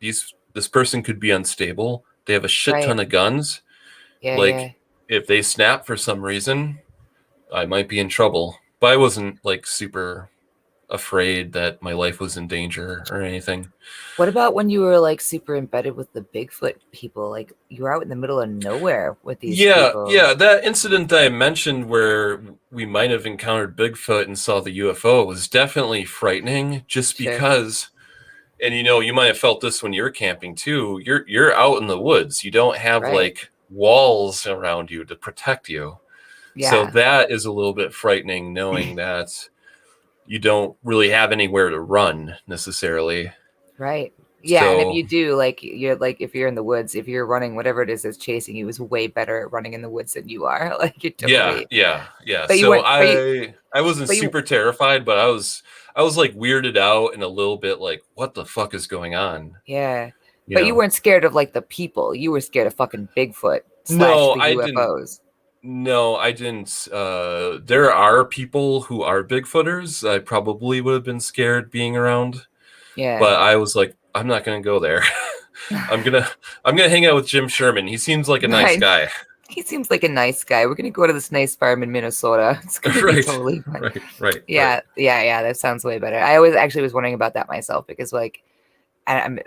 this person could be unstable. They have a shit ton of guns. Yeah. Like, Yeah. if they snap for some reason, I might be in trouble. But I wasn't like super afraid that my life was in danger or anything. What about when you were like super embedded with the Bigfoot people? Like you were out in the middle of nowhere with these Yeah, people. yeah, that incident that I mentioned where we might have encountered Bigfoot and saw the UFO was definitely frightening just Sure. because, and you might have felt this when you're camping too. You're out in the woods. You don't have Right. like walls around you to protect you. So Yeah. that is a little bit frightening knowing that you don't really have anywhere to run necessarily. Right. Yeah, and if So you do, like you're like if you're in the woods, if you're running, whatever it is that's chasing you is way better at running in the woods than you are. Like you're yeah, totally. yeah, yeah. But you So weren't. I wasn't But you. super terrified, but I was like weirded out and a little bit like, what the fuck is going on? Yeah. You But you know? weren't scared of like the people. You were scared of fucking Bigfoot slash No, the I didn't. UFOs. No, I didn't. There are people who are Bigfooters. I probably would have been scared being around, Yeah. but I was like, I'm not gonna go there. I'm gonna I'm gonna hang out with Jim Sherman. He seems like a nice Right. guy. He seems like a nice guy. We're gonna go to this nice farm in Minnesota. It's gonna be Right, totally fun. right. Yeah. That sounds way better. I always actually was wondering about that myself because like I'm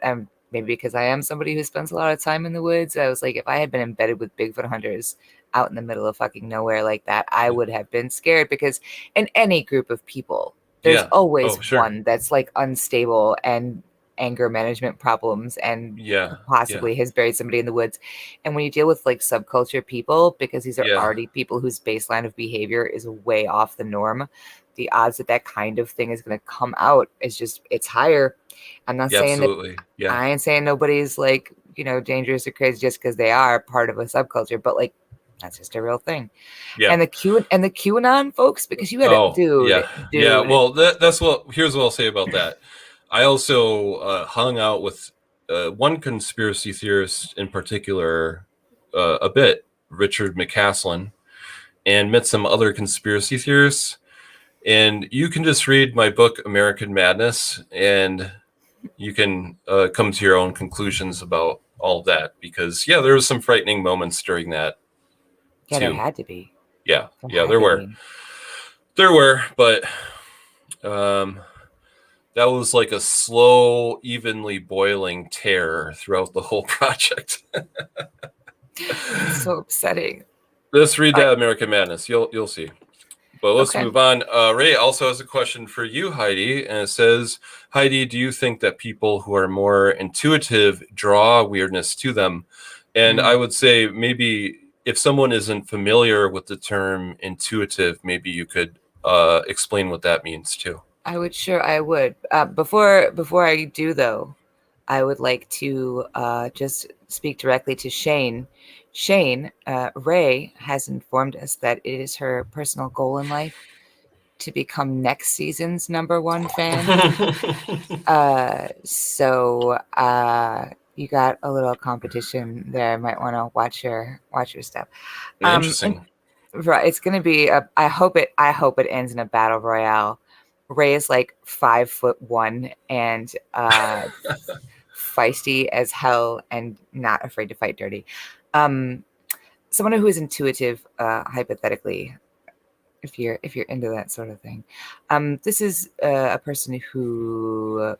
maybe because I am somebody who spends a lot of time in the woods. I was like, if I had been embedded with Bigfoot hunters out in the middle of fucking nowhere like that, I Yeah, would have been scared because in any group of people, there's yeah. always Oh, sure. one that's like unstable and anger management problems and Yeah, yeah, possibly has buried somebody in the woods. And when you deal with like subculture people, because these are yeah. already people whose baseline of behavior is way off the norm, the odds that that kind of thing is going to come out is just, it's higher. I'm not Yeah, saying that absolutely. Yeah, I ain't saying nobody's like, dangerous or crazy just because they are part of a subculture, but like that's just a real thing. yeah. And the QAnon folks, because you had it, Oh, dude, yeah, yeah. dude. Well, that's what. Here's what I'll say about that. I also hung out with one conspiracy theorist in particular a bit, Richard McCaslin, and met some other conspiracy theorists. And you can just read my book, American Madness, and you can come to your own conclusions about all of that. Because yeah, there was some frightening moments during that Yeah, there too. had to be. Yeah, There yeah, had there to were, be. there were, but um, that was like a slow, evenly boiling terror throughout the whole project. It's so upsetting. Let's read I, that American Madness. You'll see. But let's okay. move on. Ray also has a question for you, Heidi, and it says, Heidi, do you think that people who are more intuitive draw weirdness to them? And I would say maybe if someone isn't familiar with the term intuitive, maybe you could explain what that means too. I would. Before I do though, I would like to just speak directly to Shane. Shane, Ray has informed us that it is her personal goal in life to become next season's #1 fan. So you got a little competition there. Might want to watch your stuff. And Interesting. right, it's gonna be. I hope it ends in a battle royale. Ray is like 5'1" and feisty as hell and not afraid to fight dirty. Um, Someone who is intuitive, hypothetically, if you're into that sort of thing. This is a person who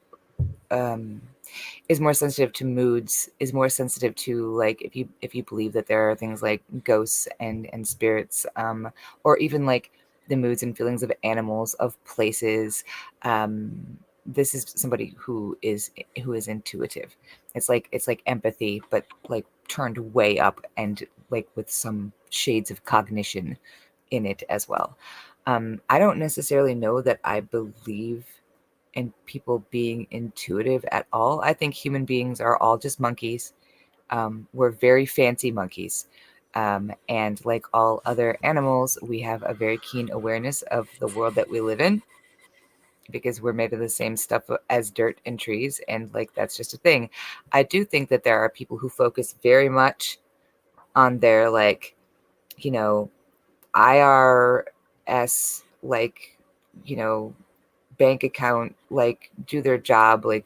um, is more sensitive to moods, is more sensitive to like if you believe that there are things like ghosts and spirits, or even like the moods and feelings of animals, of places. This is somebody who is intuitive. It's like empathy, but like turned way up and like with some shades of cognition in it as well. I don't necessarily know that I believe in people being intuitive at all. I think human beings are all just monkeys. We're very fancy monkeys. And like all other animals, we have a very keen awareness of the world that we live in because we're made of the same stuff as dirt and trees. And like that's just a thing. I do think that there are people who focus very much on their like, you know, IRS, like, you know, bank account, like do their job, like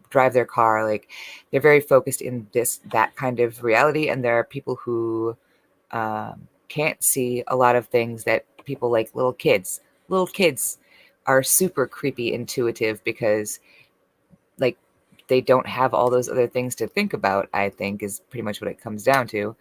drive their car, like they're very focused in that kind of reality. And there are people who can't see a lot of things that people like little kids are super creepy intuitive because like they don't have all those other things to think about, I think is pretty much what it comes down to.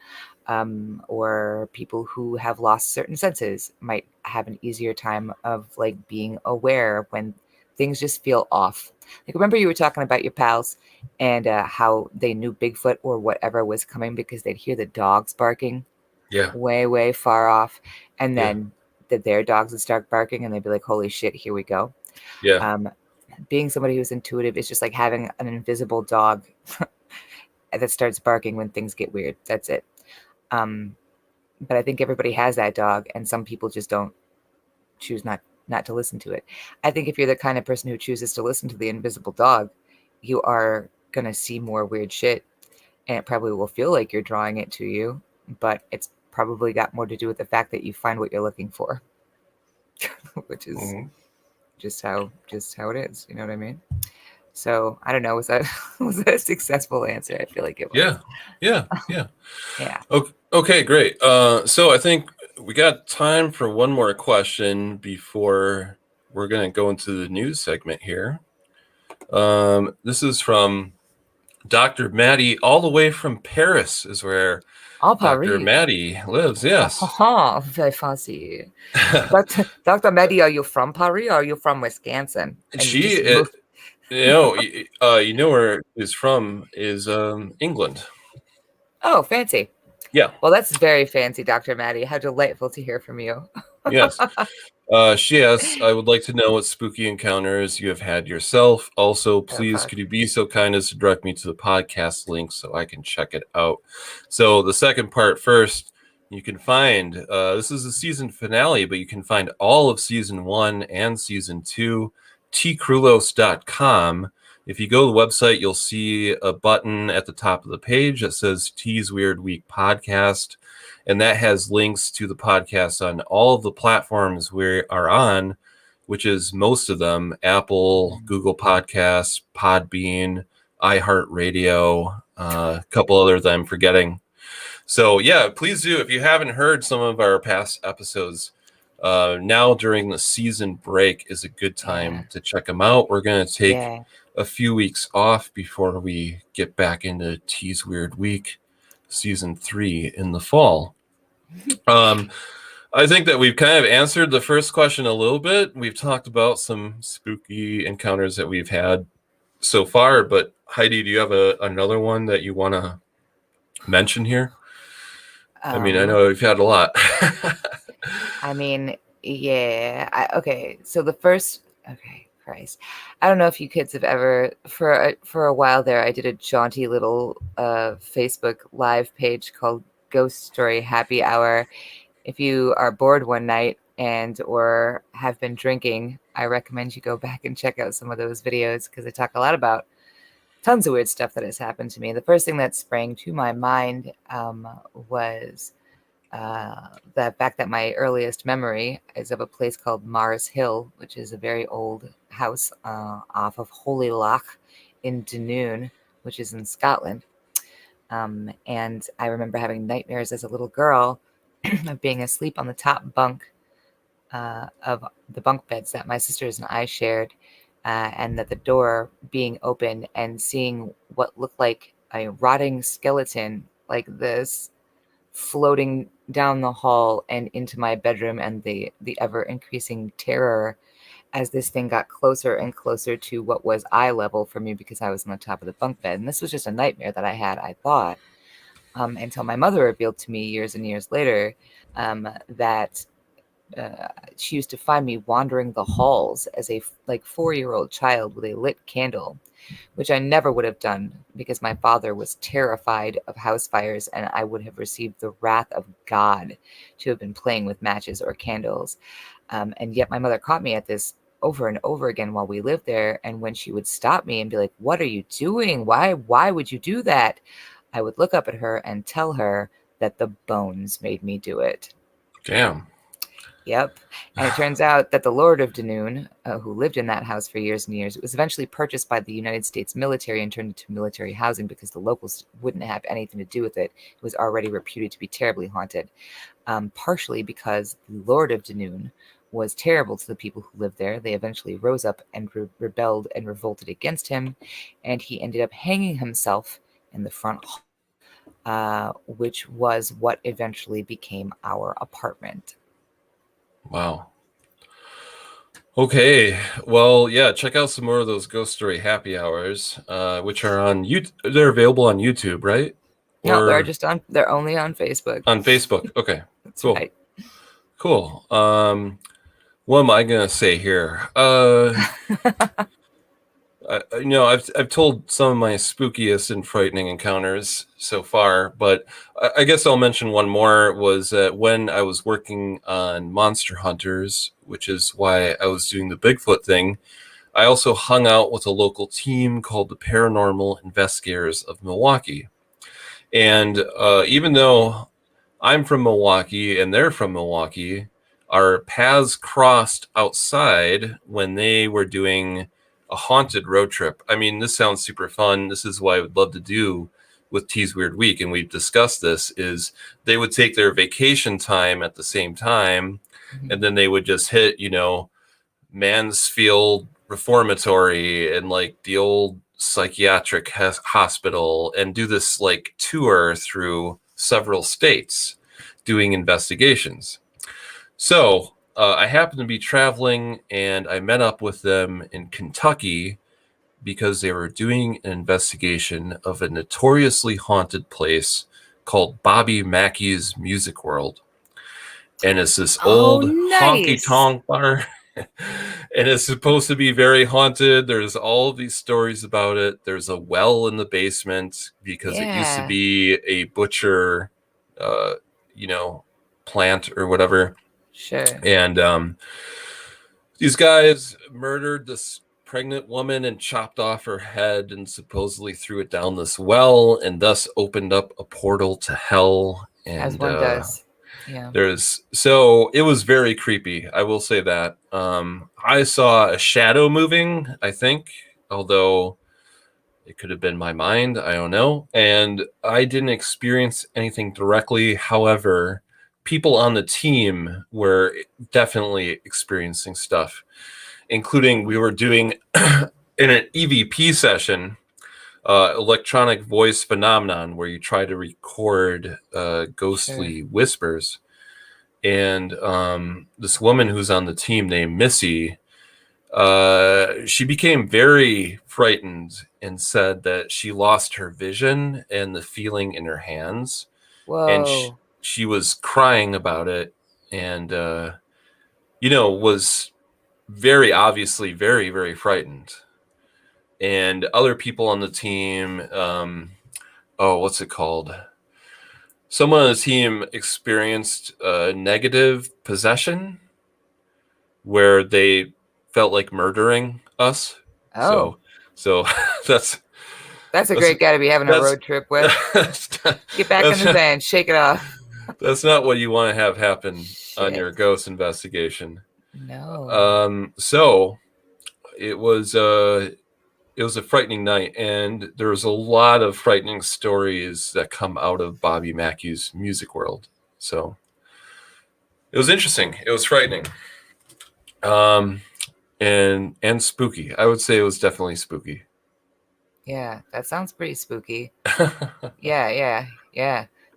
Or people who have lost certain senses might have an easier time of like being aware when things just feel off. Like remember you were talking about your pals and how they knew Bigfoot or whatever was coming because they'd hear the dogs barking Yeah. way far off, and Yeah. then their dogs would start barking and they'd be like, holy shit, here we go. Yeah. Being somebody who's intuitive is just like having an invisible dog that starts barking when things get weird. That's it. But I think everybody has that dog, and some people just don't choose not to listen to it. I think if you're the kind of person who chooses to listen to the invisible dog, you are gonna see more weird shit, and it probably will feel like you're drawing it to you, but it's probably got more to do with the fact that you find what you're looking for, which is Mhm. just how it is. You know what I mean? So I don't know. Was that was that a successful answer? I feel like it was. Yeah. Yeah. Okay, great. So I think we got time for one more question before we're going to go into the news segment here. This is from Dr. Maddie, all the way from Paris, is where All Dr. Paris. Maddie lives. Yes. Oh, very fancy. Dr. Mehdi, are you from Paris or are you from Wisconsin? And you just She, moved. you know where she's from is England. Oh, fancy. Yeah. Well, that's very fancy, Dr. Maddie. How delightful to hear from you. Yes. She asks, I would like to know what spooky encounters you have had yourself. Also, Oh, please, fuck. could you be so kind as to direct me to the podcast link so I can check it out? So, the second part first, you can find this is the season finale, but you can find all of season 1 and season 2, tcrulos.com. If you go to the website, you'll see a button at the top of the page that says T's Weird Week Podcast. And that has links to the podcast on all of the platforms we are on, which is most of them: Apple, Google Podcasts, Podbean, iHeartRadio, a couple other that I'm forgetting. So yeah, please do. If you haven't heard some of our past episodes, now during the season break is a good time to check them out. We're going to take a few weeks off before we get back into T's Weird Week season 3 in the fall. I think that we've kind of answered the first question a little bit. We've talked about some spooky encounters that we've had so far, but Heidi, do you have another one that you want to mention here? I mean, I know we've had a lot. I mean, yeah. Okay. So the first, okay, Christ. I don't know if you kids have ever, for a while there, I did a jaunty little Facebook live page called Ghost Story Happy Hour. If you are bored one night and or have been drinking, I recommend you go back and check out some of those videos because I talk a lot about tons of weird stuff that has happened to me. The first thing that sprang to my mind was the fact that my earliest memory is of a place called Mars Hill, which is a very old house off of Holy Loch in Dunoon, which is in Scotland. And I remember having nightmares as a little girl of being asleep on the top bunk of the bunk beds that my sisters and I shared, and that the door being open and seeing what looked like a rotting skeleton like this floating down the hall and into my bedroom, and the ever increasing terror as this thing got closer and closer to what was eye level for me because I was on the top of the bunk bed. And this was just a nightmare that I had, I thought, until my mother revealed to me years and years later that she used to find me wandering the halls as a 4-year-old child with a lit candle, which I never would have done because my father was terrified of house fires and I would have received the wrath of God to have been playing with matches or candles. And yet my mother caught me at this over and over again while we lived there. And when she would stop me and be like, what are you doing? Why would you do that? I would look up at her and tell her that the bones made me do it. Damn. Yep. And it turns out that the Lord of Dunoon, who lived in that house for years and years, it was eventually purchased by the United States military and turned into military housing because the locals wouldn't have anything to do with it. It was already reputed to be terribly haunted, partially because the Lord of Dunoon was terrible to the people who lived there. They eventually rose up and rebelled and revolted against him, and he ended up hanging himself in the front hall, which was what eventually became our apartment. Wow. Okay, well, yeah, check out some more of those Ghost Story happy hours, which are on YouTube. They're available on YouTube, right? No, they're only on Facebook. On Facebook. Okay, That's cool. right. Cool. What am I gonna say here? I've told some of my spookiest and frightening encounters so far, but I guess I'll mention one more. Was when I was working on Monster Hunters, which is why I was doing the Bigfoot thing. I also hung out with a local team called the Paranormal Investigators of Milwaukee. And even though I'm from Milwaukee and they're from Milwaukee, our paths crossed outside when they were doing a haunted road trip. I mean, this sounds super fun. This is what I would love to do with T's Weird Week, and we've discussed this, is they would take their vacation time at the same time, and then they would just hit, Mansfield Reformatory and like the old psychiatric hospital and do this like tour through several states doing investigations. So I happened to be traveling and I met up with them in Kentucky because they were doing an investigation of a notoriously haunted place called Bobby Mackey's Music World. And it's this old honky-tonk bar. And it's supposed to be very haunted. There's all of these stories about it. There's a well in the basement because it used to be a butcher, plant or whatever. Sure. And these guys murdered this pregnant woman and chopped off her head and supposedly threw it down this well and thus opened up a portal to hell. And, as one does. Yeah. So it was very creepy. I will say that. I saw a shadow moving, I think, although it could have been my mind. I don't know. And I didn't experience anything directly. However, people on the team were definitely experiencing stuff, including we were doing in an EVP session, electronic voice phenomenon, where you try to record ghostly whispers. And this woman who's on the team named Missy, she became very frightened and said that she lost her vision and the feeling in her hands. Whoa. And she was crying about it and, was very obviously very, very frightened. And other people on the team, what's it called? Someone on the team experienced negative possession where they felt like murdering us. Oh. So that's a great guy to be having a road trip with. Get back in the van, shake it off. That's not what you want to have happen on your ghost investigation. No. So it was a frightening night, and there was a lot of frightening stories that come out of Bobby Mackey's Music World. So it was interesting. It was frightening. And spooky. I would say it was definitely spooky. Yeah, that sounds pretty spooky. Yeah.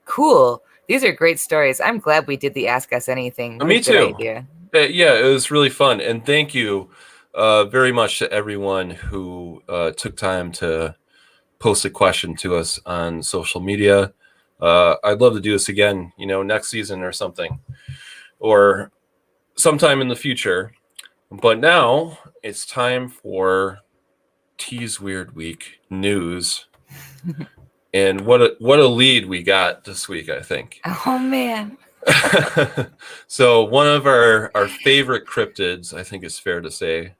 Cool. These are great stories. I'm glad we did the Ask Us Anything. Me too. Yeah, it was really fun. And thank you very much to everyone who took time to post a question to us on social media. I'd love to do this again, next season or something, or sometime in the future. But now it's time for T's Weird Week news. And what a lead we got this week, I think. Oh, man. So one of our favorite cryptids, I think it's fair to say,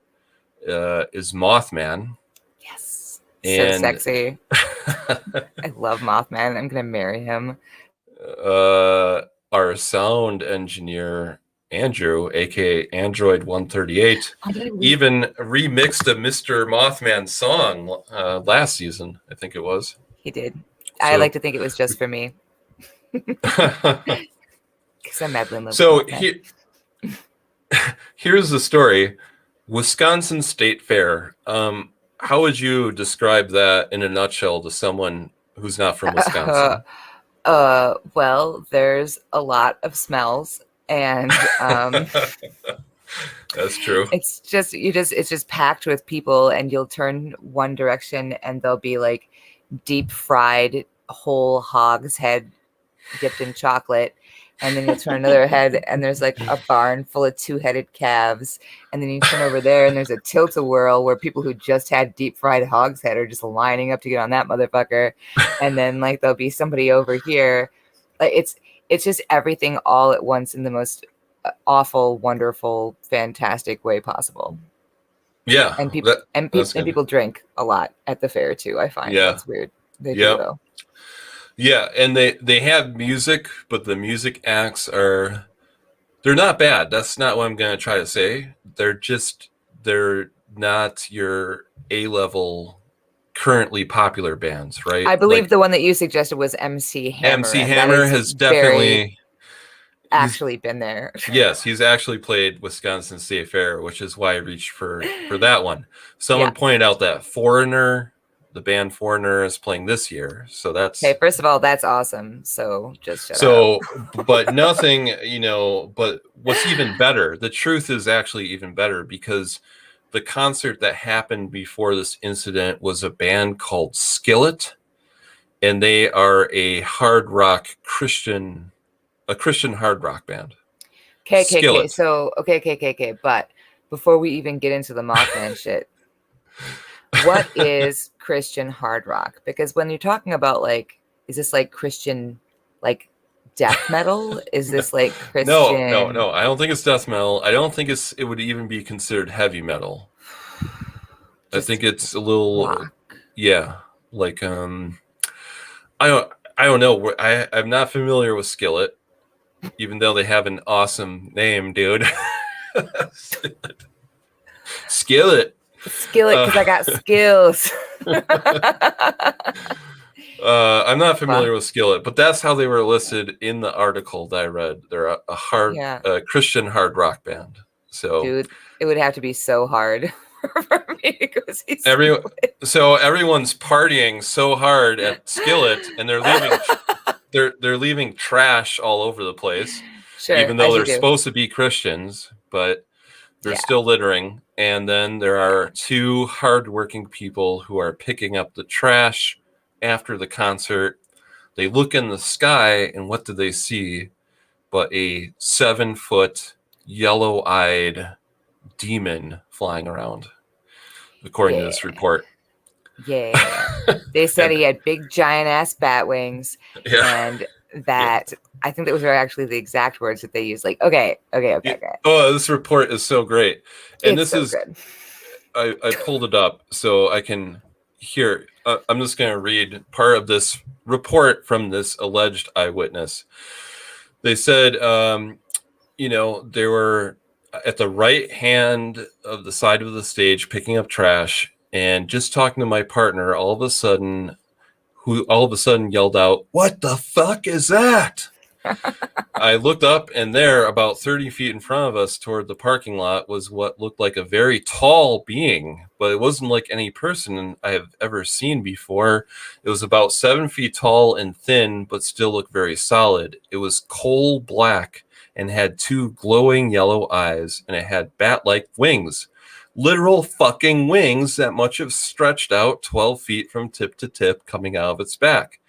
is Mothman. Yes. And so sexy. I love Mothman. I'm going to marry him. Our sound engineer, Andrew, aka Android 138, even remixed a Mr. Mothman song last season, I think it was. He did. I like to think it was just for me. Because I'm Madeline. So Here's the story. Wisconsin State Fair. How would you describe that in a nutshell to someone who's not from Wisconsin? Well, there's a lot of smells, and That's true. it's just packed with people, and you'll turn one direction and there'll be like deep fried whole hog's head dipped in chocolate, and then you'll turn another head and there's like a barn full of two-headed calves, and then you turn over there and there's a tilt-a-whirl where people who just had deep fried hog's head are just lining up to get on that motherfucker, and then like there'll be somebody over here. Like it's just everything all at once in the most awful, wonderful, fantastic way possible. Yeah, And people that's and good. people drink a lot at the fair too. I find Yeah, that's weird. They do yep, though. yeah, and they have music, but the music acts they're not bad. That's not what I'm gonna try to say. They're not your A level currently popular bands, right? I believe Like the one that you suggested was MC Hammer, MC and that Hammer is has very definitely he's actually been there. yes, he's actually played Wisconsin State Fair, which is why I reached for that one. Someone Yeah. pointed out that Foreigner, the band Foreigner, is playing this year, so that's Okay, first of all, that's awesome. So just shut up. so. But nothing, But what's even better? The truth is actually even better because the concert that happened before this incident was a band called Skillet, and they are a Christian hard rock band. Okay. Skillet. So okay. But before we even get into the Mothman shit, what is Christian hard rock? Because when you're talking about like, is this like Christian, like death metal? Is this like Christian? No. I don't think it's death metal. I don't think it would even be considered heavy metal. I Just think it's a little, rock. yeah, like I don't know. I'm not familiar with Skillet, even though they have an awesome name, dude. Skillet. Skillet, because I got skills. I'm not familiar Wow. with Skillet, but that's how they were listed in the article that I read. They're Yeah, Christian hard rock band. So dude, it would have to be so hard for me to go see every Skillet. so everyone's partying so hard at Skillet, and they're leaving trash all over the place, Sure, even though as you they're do. supposed to be Christians, but they're Yeah, still littering. And then there are two hardworking people who are picking up the trash after the concert. They look in the sky, and what do they see but a 7-foot, yellow-eyed demon flying around, according to yeah, this report. yeah. They said And he had big, giant ass bat wings, yeah, and yeah. that I think those are actually the exact words that they use. Like, okay. Oh, this report is so great. And It's this so is, good. I pulled it up so I can hear. I'm just going to read part of this report from this alleged eyewitness. They said, they were at the right hand of the side of the stage picking up trash, and just talking to my partner, who all of a sudden yelled out, "What the fuck is that?" I looked up, and there, about 30 feet in front of us toward the parking lot, was what looked like a very tall being, but it wasn't like any person I have ever seen before. It was about 7 feet tall and thin, but still looked very solid. It was coal black and had two glowing yellow eyes, and it had bat-like wings. Literal fucking wings that much have stretched out 12 feet from tip to tip coming out of its back.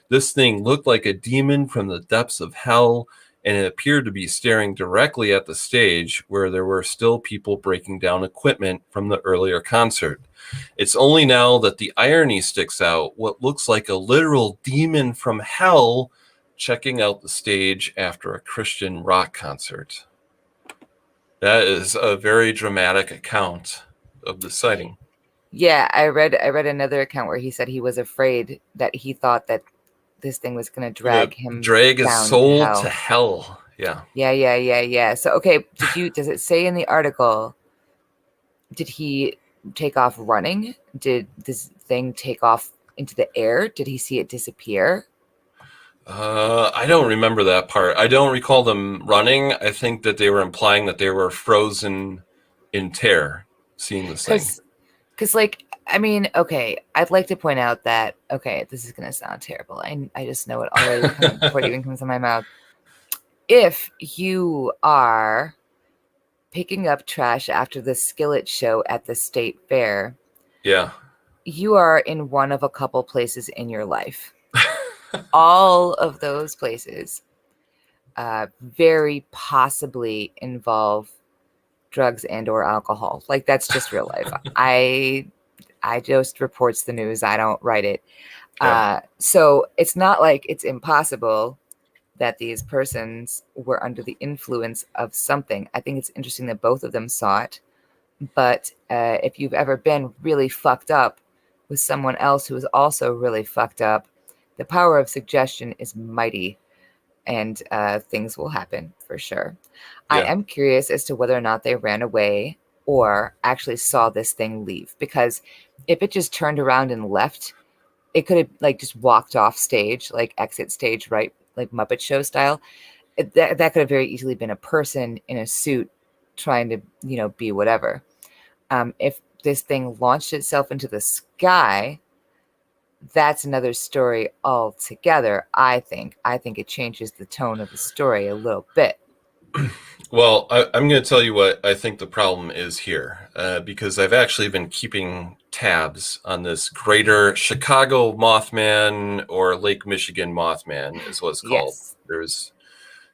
This thing looked like a demon from the depths of hell, and it appeared to be staring directly at the stage where there were still people breaking down equipment from the earlier concert. It's only now that the irony sticks out. What looks like a literal demon from hell checking out the stage after a Christian rock concert. That is a very dramatic account of the sighting. Yeah, I read another account where he said he was afraid that he thought that this thing was going to drag him Drag his down to soul hell. to hell. Yeah. Yeah. So, okay, does it say in the article, did he take off running? Did this thing take off into the air? Did he see it disappear? I don't remember that part. I don't recall them running. I think that they were implying that they were frozen in terror seeing this thing. Because, like, I mean, okay, I'd like to point out that, okay, this is going to sound terrible. I just know it already before it even comes to my mouth. If you are picking up trash after the skillet show at the state fair, Yeah. you are in one of a couple places in your life. All of those places very possibly involve drugs and or alcohol. Like, that's just real life. I just reports the news. I don't write it. Yeah. So it's not like it's impossible that these persons were under the influence of something. I think it's interesting that both of them saw it. But if you've ever been really fucked up with someone else who is also really fucked up, the power of suggestion is mighty, and things will happen for sure. I Yeah. am curious as to whether or not they ran away or actually saw this thing leave, because if it just turned around and left, it could have like just walked off stage, like exit stage right, like Muppet Show style. That could have very easily been a person in a suit trying to, be whatever. If this thing launched itself into the sky, that's another story altogether. I think it changes the tone of the story a little bit. Well, I'm going to tell you what I think the problem is here, because I've actually been keeping tabs on this greater Chicago Mothman, or Lake Michigan Mothman is what it's called. Yes.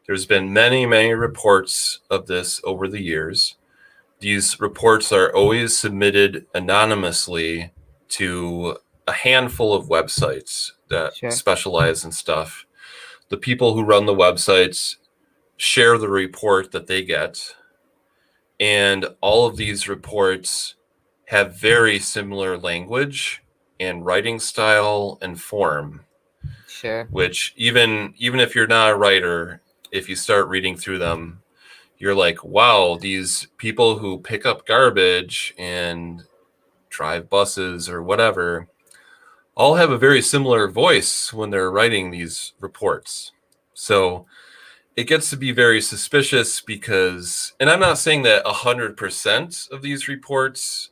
There's been many, many reports of this over the years. These reports are always submitted anonymously to a handful of websites that Sure. specialize in stuff. The people who run the websites share the report that they get, and all of these reports have very similar language and writing style and form, Sure. which even if you're not a writer, if you start reading through them, you're like, wow, these people who pick up garbage and drive buses or whatever all have a very similar voice when they're writing these reports. So it gets to be very suspicious because, and I'm not saying that 100% of these reports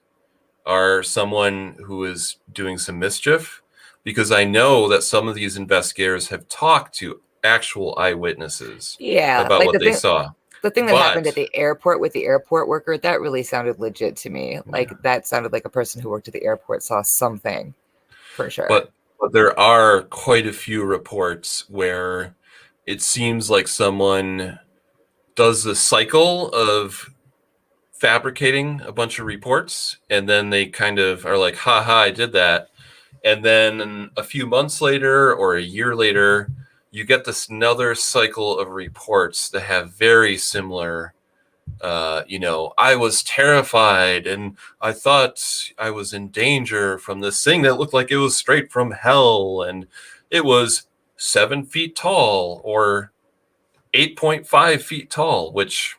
are someone who is doing some mischief, because I know that some of these investigators have talked to actual eyewitnesses Yeah, about like what they saw. the thing that happened But, at the airport with the airport worker, that really sounded legit to me. Like, that sounded like a person who worked at the airport saw something for sure. but there are quite a few reports where it seems like someone does the cycle of fabricating a bunch of reports, and then they kind of are like, haha, I did that. And then a few months later or a year later, you get this another cycle of reports that have very similar, I was terrified and I thought I was in danger from this thing that looked like it was straight from hell, and it was 7 feet tall or 8.5 feet tall, which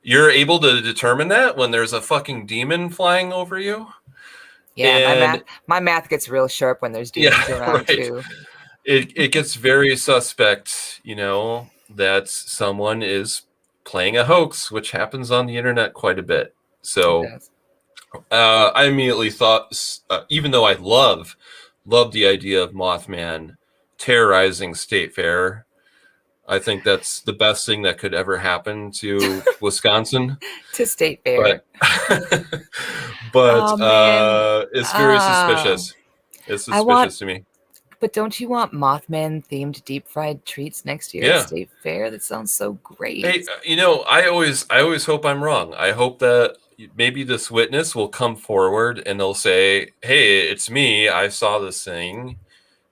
you're able to determine that when there's a fucking demon flying over you. Yeah, And my math gets real sharp when there's demons around right. too. It gets very suspect, that someone is playing a hoax, which happens on the internet quite a bit. It So does. I immediately thought, even though I love the idea of Mothman terrorizing State Fair, I think that's the best thing that could ever happen to Wisconsin. To state fair. But Oh man. it's very suspicious. It's I want, suspicious to me. but don't you want Mothman themed deep fried treats next year at Yeah. State Fair? That sounds so great. Hey, I always hope I'm wrong. I hope that maybe this witness will come forward and they'll say, "Hey, it's me. I saw this thing,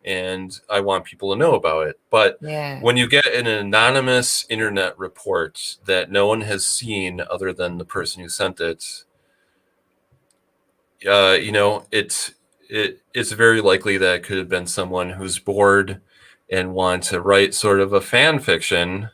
and I want people to know about it." But Yeah. when you get an anonymous internet report that no one has seen other than the person who sent it, it's very likely that it could have been someone who's bored and want to write sort of a fan fiction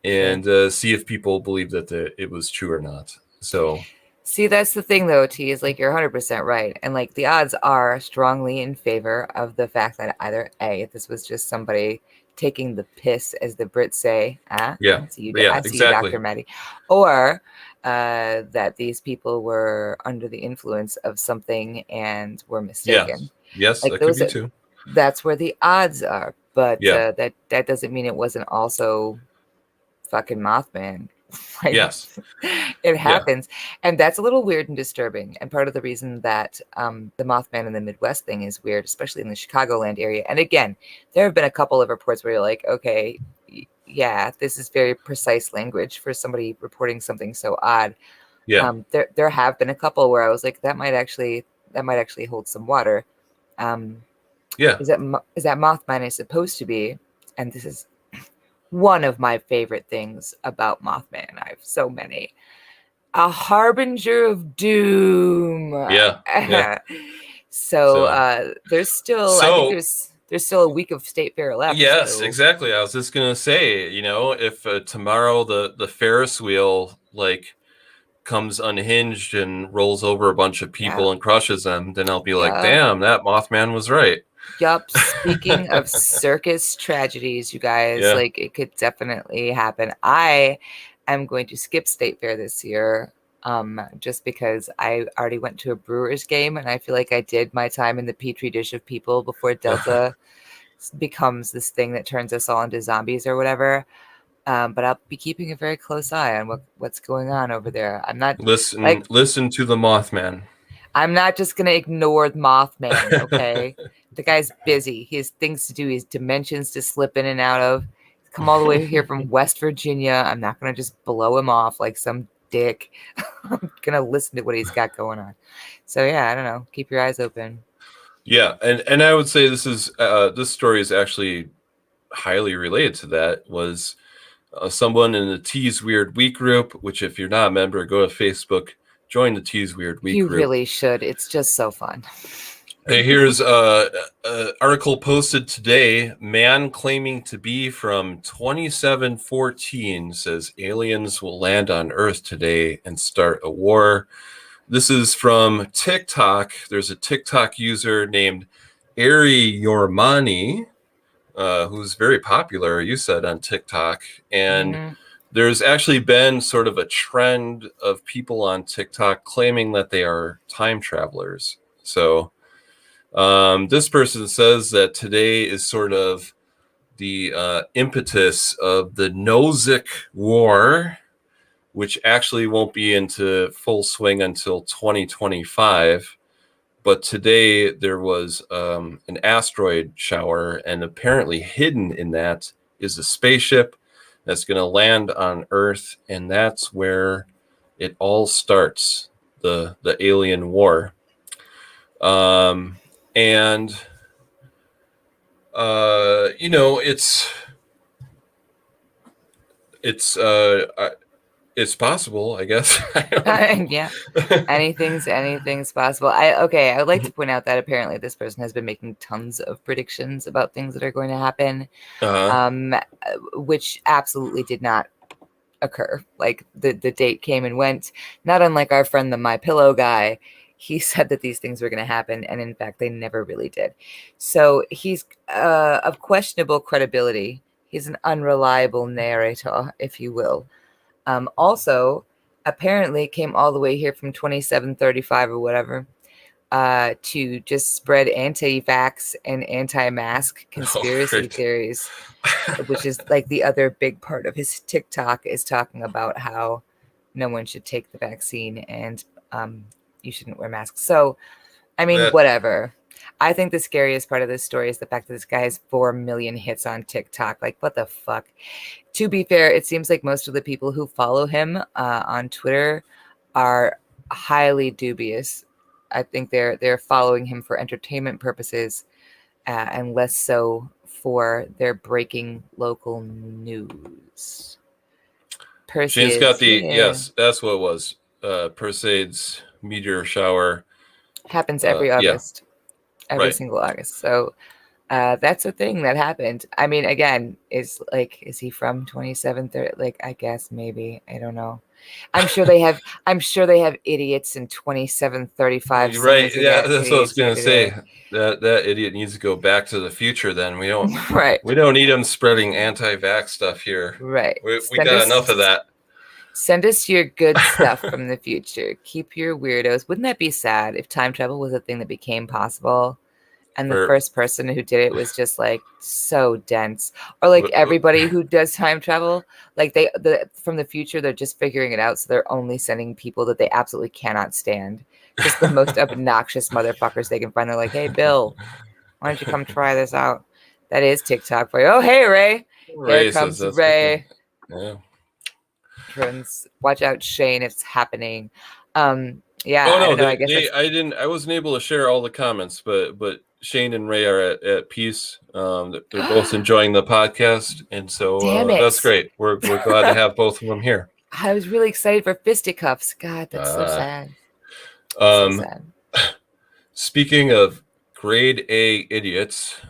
and see if people believe that it was true or not. So See, that's the thing, though, T, is like you're 100% right. And like the odds are strongly in favor of the fact that either A, this was just somebody taking the piss, as the Brits say. Yeah. I see you, Yeah, I see you, exactly. Dr. Maddie. Or that these people were under the influence of something and were mistaken. Yes, Like that could those, be too. that's where the odds are. But Yeah. that doesn't mean it wasn't also fucking Mothman. Like, Yes. it Yeah. happens, and that's a little weird and disturbing. And part of the reason that the Mothman in the Midwest thing is weird, especially in the Chicagoland area. And again, there have been a couple of reports where you're like, okay, yeah, this is very precise language for somebody reporting something so odd. Yeah. There have been a couple where I was like, that might actually hold some water. Yeah. Is that Mothman is supposed to be, and this is one of my favorite things about Mothman. I have so many. A harbinger of doom. Yeah. Yeah. So there's still, I think So there's still a week of State Fair left. yes, So exactly. I was just gonna say, if tomorrow the Ferris wheel like comes unhinged and rolls over a bunch of people yeah, and crushes them, then I'll be like, yeah. damn, that Mothman was right. Yup. Speaking of circus tragedies, you guys, Yeah. like it could definitely happen. I am going to skip State Fair this year, just because I already went to a Brewers game and I feel like I did my time in the petri dish of people before Delta becomes this thing that turns us all into zombies or whatever. But I'll be keeping a very close eye on what's going on over there. I'm not Listen to the Mothman. I'm not just gonna ignore Mothman, okay? The guy's busy. He has things to do. He has dimensions to slip in and out of. He's come all the way here from West Virginia. I'm not gonna just blow him off like some dick. I'm gonna listen to what he's got going on. So yeah, I don't know. Keep your eyes open. Yeah, and I would say this story is actually highly related to that. Was someone in the T's Weird Week group, which if you're not a member, go to Facebook, join the T's Weird Week You group. really should. It's just so fun. Here's an article posted today. Man claiming to be from 2714 says aliens will land on Earth today and start a war. This is from TikTok. There's a TikTok user named Ari Yormani, who's very popular, you said, on TikTok. And there's actually been sort of a trend of people on TikTok claiming that they are time travelers. So this person says that today is sort of the impetus of the Nozick War, which actually won't be into full swing until 2025. But today there was an asteroid shower, and apparently hidden in that is a spaceship that's going to land on Earth, and that's where it all starts, the alien war. It's possible, I guess. Yeah, anything's possible. I would like to point out that apparently this person has been making tons of predictions about things that are going to happen, which absolutely did not occur. Like the date came and went, not unlike our friend the My Pillow guy. He said that these things were going to happen, and in fact they never really did. So he's of questionable credibility. He's an unreliable narrator, if you will. Also, apparently came all the way here from 2735 or whatever to just spread anti-vax and anti-mask conspiracy theories, which is like the other big part of his TikTok, is talking about how no one should take the vaccine and you shouldn't wear masks. So, I mean, whatever. I think the scariest part of this story is the fact that this guy has 4 million hits on TikTok. Like, what the fuck? To be fair, it seems like most of the people who follow him on Twitter are highly dubious. I think they're following him for entertainment purposes and less so for their breaking local news. Shane's got yes, that's what it was. Perseids meteor shower happens every August, every right. single August. So That's a thing that happened. I mean, again, is he from 2730? Like, I guess maybe. I don't know. I'm sure they have idiots in 2735 You're right. saying to Yeah, get that's what I was idiots here gonna say. today. That idiot needs to go back to the future. Then Right. we don't need him spreading anti-vax stuff here. Right. We got enough of that. Send us your good stuff from the future. Keep your weirdos. Wouldn't that be sad if time travel was a thing that became possible? And the For first person who did it was just like so dense, or like everybody who does time travel, like from the future, they're just figuring it out. So they're only sending people that they absolutely cannot stand, just the most obnoxious motherfuckers they can find. They're like, hey, Bill, why don't you come try this out? That is TikTok for you. Oh, hey, Ray. Here comes Ray. Yeah. Watch out, Shane. It's happening. Yeah. Oh no, I don't know. I wasn't able to share all the comments, but Shane and Ray are at peace. They're both enjoying the podcast, and so Damn it. that's great. We're glad to have both of them here. I was really excited for fisticuffs. God, that's so sad. So sad. Speaking of grade A idiots,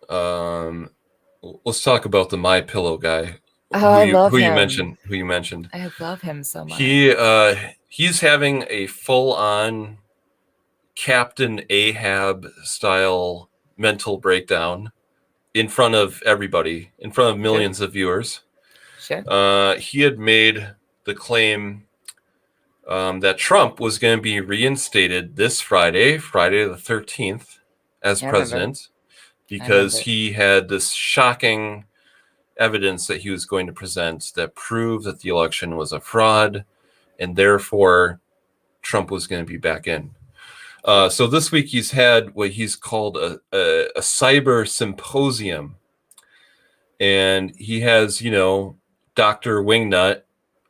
let's talk about the My Pillow guy. I love him. Who you mentioned. I love him so much. He's having a full-on Captain Ahab style mental breakdown in front of everybody, in front of millions of viewers. Sure. He had made the claim that Trump was going to be reinstated this Friday the 13th, as president, because he had this shocking evidence that he was going to present that proved that the election was a fraud, and therefore Trump was going to be back in. So this week he's had what he's called a cyber symposium, and he has, Dr. Wingnut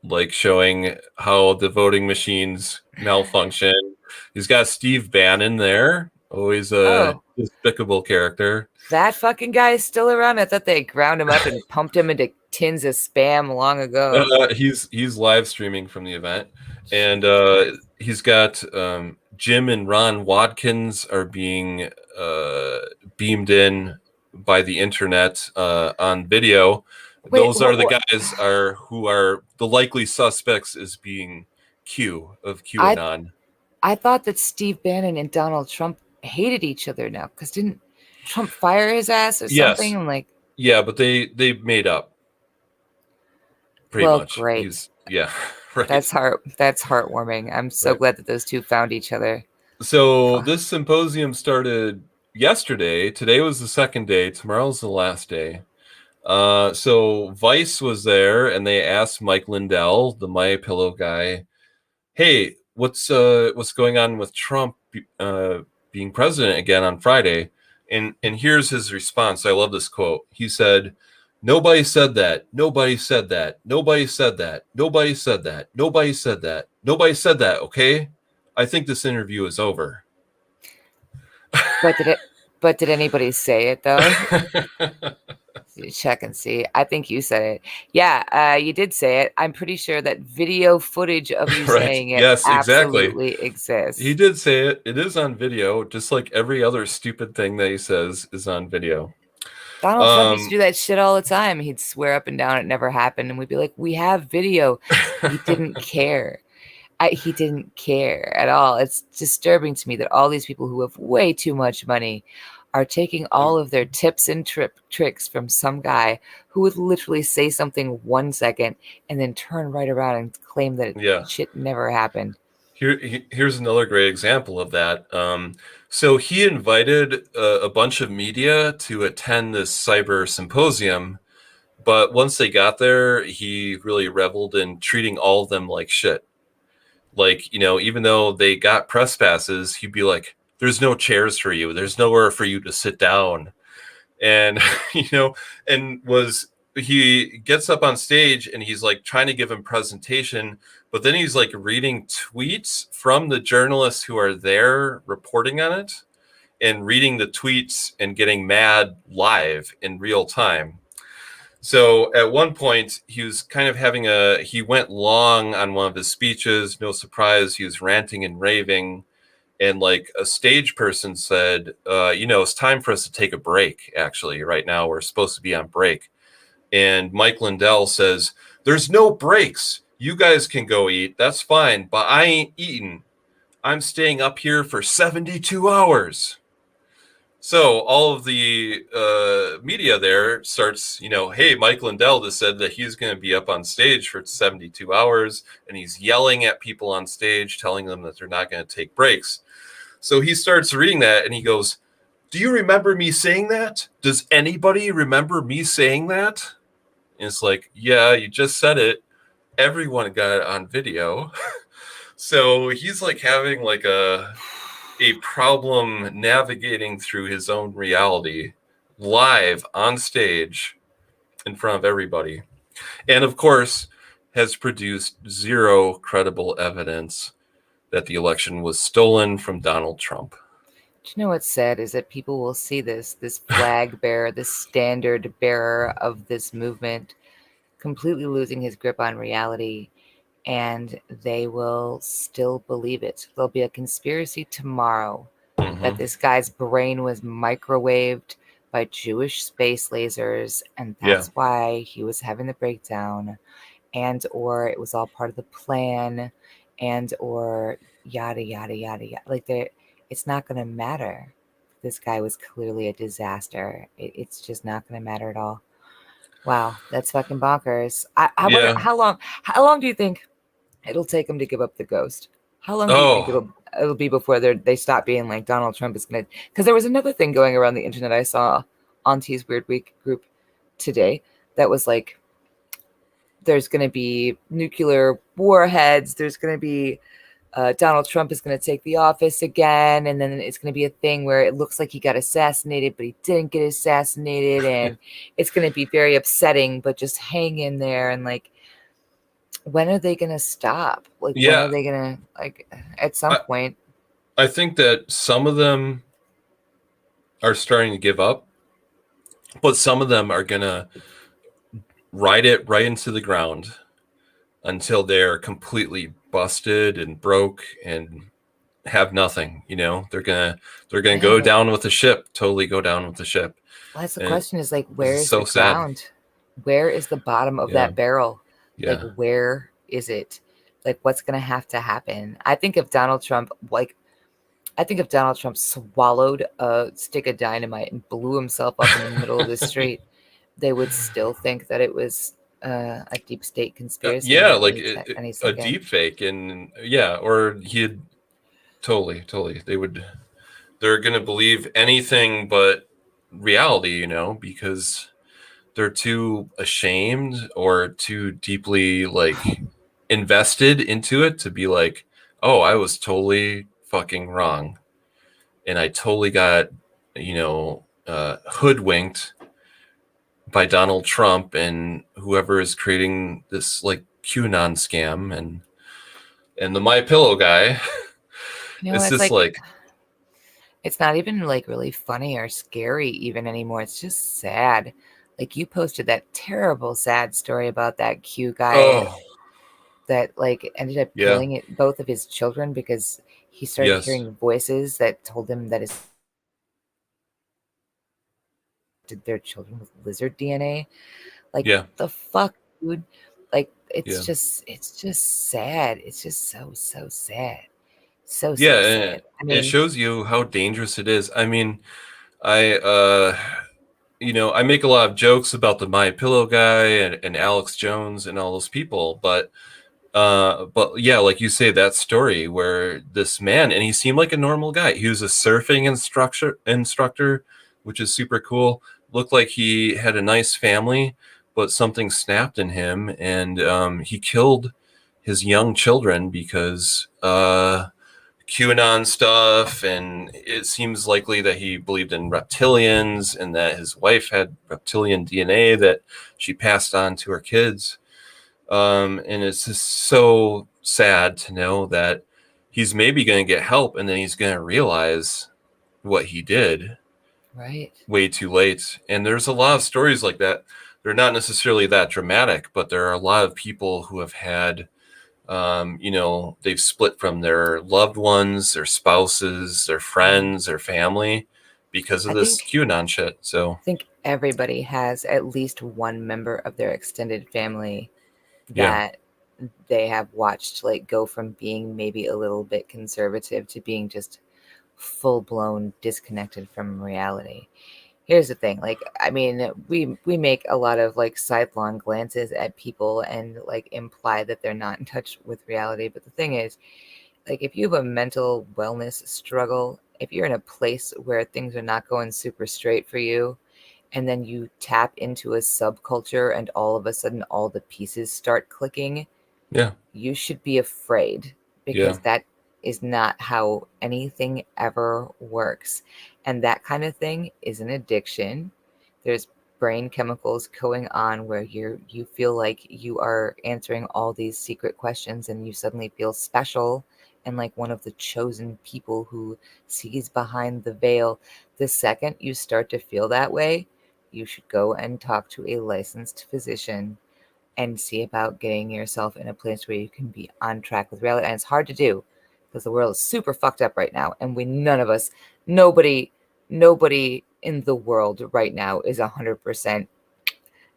like showing how the voting machines malfunction. He's got Steve Bannon there, always a despicable character. That fucking guy is still around. I thought they ground him up and pumped him into tins of spam long ago. He's live streaming from the event, and he's got Jim and Ron Watkins are being beamed in by the internet on video. Those are the guys who are the likely suspects as being QAnon. I thought that Steve Bannon and Donald Trump hated each other now, because didn't Trump fire his ass or something? Yes. Yeah, but they made up. Pretty much. Great. Right. That's heartwarming. I'm so glad that those two found each other. So this symposium started yesterday. Today was the second day. Tomorrow's the last day. So Vice was there, and they asked Mike Lindell, the My Pillow guy, hey, what's going on with Trump being president again on Friday? And here's his response. I love this quote. He said, "Nobody said that. Nobody said that. Nobody said that. Nobody said that. Nobody said that. Nobody said that. Okay? I think this interview is over." But did anybody say it though? Check and see. I think you said it. Yeah, you did say it. I'm pretty sure that video footage of you saying it absolutely exists. He did say it. It is on video, just like every other stupid thing that he says is on video. Donald Trump used to do that shit all the time. He'd swear up and down it never happened, and we'd be like, we have video. He didn't care. He didn't care at all. It's disturbing to me that all these people who have way too much money are taking all of their tips and tricks from some guy who would literally say something 1 second and then turn right around and claim that shit never happened. Here's another great example of that. So he invited a bunch of media to attend this cyber symposium, but once they got there, he really reveled in treating all of them like shit. Like, even though they got press passes, he'd be like, "There's no chairs for you. There's nowhere for you to sit down." And, he gets up on stage and he's like trying to give him presentation, but then he's like reading tweets from the journalists who are there reporting on it, and reading the tweets and getting mad live in real time. So at one point he was kind of he went long on one of his speeches. No surprise, he was ranting and raving. And like a stage person said, it's time for us to take a break. Actually, right now we're supposed to be on break. And Mike Lindell says, "There's no breaks. You guys can go eat. That's fine. But I ain't eating. I'm staying up here for 72 hours." So all of the media there starts, hey, Mike Lindell just said that he's going to be up on stage for 72 hours, and he's yelling at people on stage, telling them that they're not going to take breaks. So he starts reading that, and he goes, "Do you remember me saying that? Does anybody remember me saying that?" And it's like, yeah, you just said it. Everyone got it on video. So he's like having like a problem navigating through his own reality live on stage in front of everybody. And of course, has produced zero credible evidence that the election was stolen from Donald Trump. Do you know what's sad is that people will see this flag bearer, this standard bearer of this movement, completely losing his grip on reality, and they will still believe it. There'll be a conspiracy tomorrow that this guy's brain was microwaved by Jewish space lasers, and that's why he was having the breakdown, and or it was all part of the plan, and or yada yada yada yada. Like it's not going to matter. This guy was clearly a disaster. It's just not going to matter at all. Wow, that's fucking bonkers. I wonder how long do you think it'll take him to give up the ghost? How long do you think it'll be before they stop being like Donald Trump is gonna? Because there was another thing going around the internet I saw on T's Weird Week group today that was like, there's gonna be nuclear warheads. There's gonna be Donald Trump is gonna take the office again, and then it's gonna be a thing where it looks like he got assassinated, but he didn't get assassinated, and it's gonna be very upsetting. But just hang in there, and like, when are they gonna stop? Like, when are they gonna, like, at some point? I think that some of them are starting to give up, but some of them are gonna ride it right into the ground until they're completely busted and broke and have nothing. They're gonna go down with the ship. Totally go down with the ship. Well, that's the question: is like, where is the ground? Where is the bottom of that barrel? Like, where is it? Like, what's going to have to happen? I think if Donald Trump swallowed a stick of dynamite and blew himself up in the middle of the street, they would still think that it was a deep state conspiracy. Like a deep fake. And or he'd totally. They're going to believe anything but reality, because they're too ashamed or too deeply like invested into it to be like, oh, I was totally fucking wrong, and I totally got hoodwinked by Donald Trump and whoever is creating this like QAnon scam and the MyPillow guy. It's just like it's not even like really funny or scary even anymore. It's just sad. Like, you posted that terrible, sad story about that Q guy that like ended up killing both of his children because he started hearing voices that told him that their children with lizard DNA. Like, the fuck, dude? Like, it's just sad. It's just so sad. So sad. I mean, it shows you how dangerous it is. I mean, I make a lot of jokes about the MyPillow guy and Alex Jones and all those people, but like you say, that story where this man, and he seemed like a normal guy. He was a surfing instructor, which is super cool. Looked like he had a nice family, but something snapped in him, and he killed his young children because QAnon stuff, and it seems likely that he believed in reptilians and that his wife had reptilian DNA that she passed on to her kids. And it's just so sad to know that he's maybe going to get help, and then he's going to realize what he did way too late. And there's a lot of stories like that. They're not necessarily that dramatic, but there are a lot of people who have had they've split from their loved ones, their spouses, their friends, their family because of I this think QAnon shit. So I think everybody has at least one member of their extended family yeah, that they have watched like go from being maybe a little bit conservative to being just full blown disconnected from reality. Here's the thing, like, I mean, we make a lot of like sidelong glances at people and like imply that they're not in touch with reality, but the thing is, like, if you have a mental wellness struggle, if you're in a place where things are not going super straight for you, and then you tap into a subculture and all of a sudden all the pieces start clicking, yeah, you should be afraid, yeah, because that is not how anything ever works. And that kind of thing is an addiction. There's brain chemicals going on where you feel like you are answering all these secret questions and you suddenly feel special and like one of the chosen people who sees behind the veil. The second you start to feel that way, you should go and talk to a licensed physician and see about getting yourself in a place where you can be on track with reality. And it's hard to do because the world is super fucked up right now. And none of us, nobody in the world right now is 100%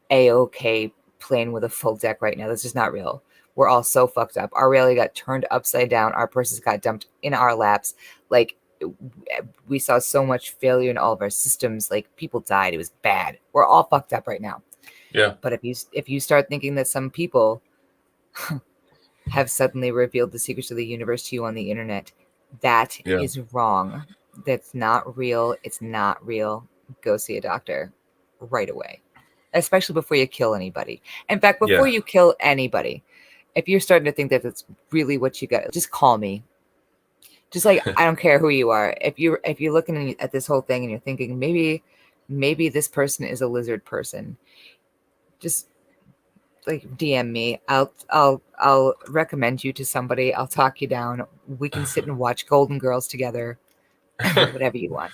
A-OK playing with a full deck right now. That's just not real. We're all so fucked up. Our reality got turned upside down. Our purses got dumped in our laps. Like, we saw so much failure in all of our systems. Like, people died. It was bad. We're all fucked up right now. yeah, But if you start thinking that some people have suddenly revealed the secrets of the universe to you on the internet, that yeah, is wrong. That's not real. It's not real. Go see a doctor right away, especially before you kill anybody. In fact, before yeah. you kill anybody, if you're starting to think that that's really what you got, just call me. Just like, I don't care who you are. If you're looking at this whole thing and you're thinking maybe this person is a lizard person, just like DM me. I'll recommend you to somebody. I'll talk you down. We can sit and watch Golden Girls together. Whatever you want.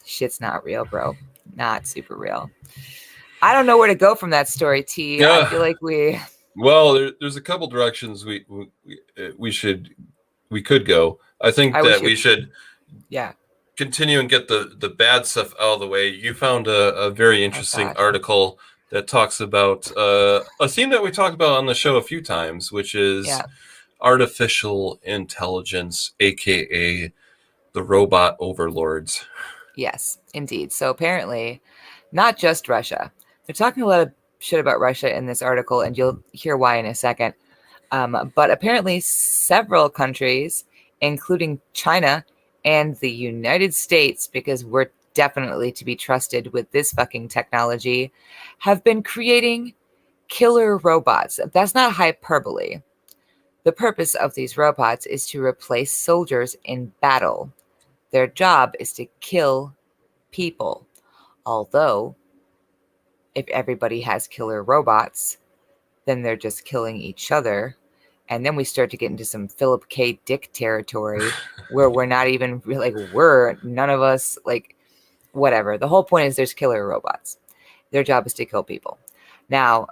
Shit's not real, bro. Not super real. I don't know where to go from that story, T. I Yeah. feel like Well, there's a couple directions we could go. I think I wish that you we should yeah. continue and get the bad stuff out of the way. You found a very Oh interesting God. article that talks about a theme that we talked about on the show a few times, which is Yeah. artificial intelligence, aka the robot overlords. Yes, indeed. So apparently, not just Russia. They're talking a lot of shit about Russia in this article, and you'll hear why in a second. But apparently, several countries, including China and the United States, because we're definitely to be trusted with this fucking technology, have been creating killer robots. That's not hyperbole. The purpose of these robots is to replace soldiers in battle. Their job is to kill people. Although, if everybody has killer robots, then they're just killing each other. And then we start to get into some Philip K. Dick territory where we're not even really like, none of us, like, whatever. The whole point is there's killer robots. Their job is to kill people. Now,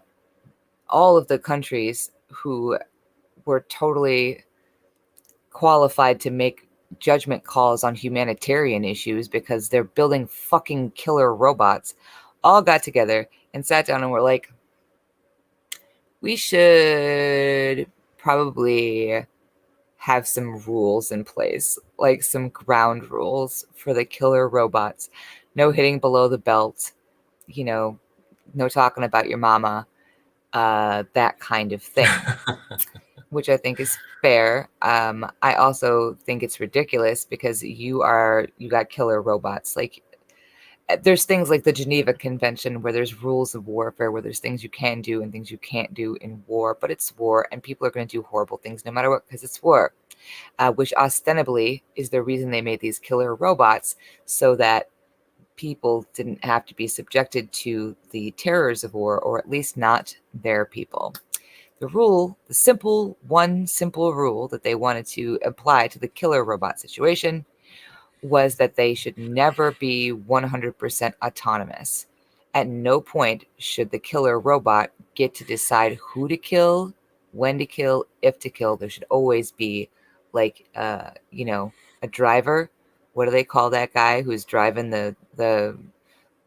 all of the countries who were totally qualified to make judgment calls on humanitarian issues because they're building fucking killer robots all got together and sat down and were like, we should probably have some rules in place, like some ground rules for the killer robots. No hitting below the belt, you know, no talking about your mama, that kind of thing, which I think is fair. I also think it's ridiculous because you got killer robots. Like, there's things like the Geneva Convention where there's rules of warfare, where there's things you can do and things you can't do in war, but it's war and people are going to do horrible things no matter what because it's war, which ostensibly is the reason they made these killer robots so that people didn't have to be subjected to the terrors of war, or at least not their people. The simple rule that they wanted to apply to the killer robot situation was that they should never be 100% autonomous. At no point should the killer robot get to decide who to kill when to kill, if to kill. There should always be like you know, a driver. What do they call that guy who's driving the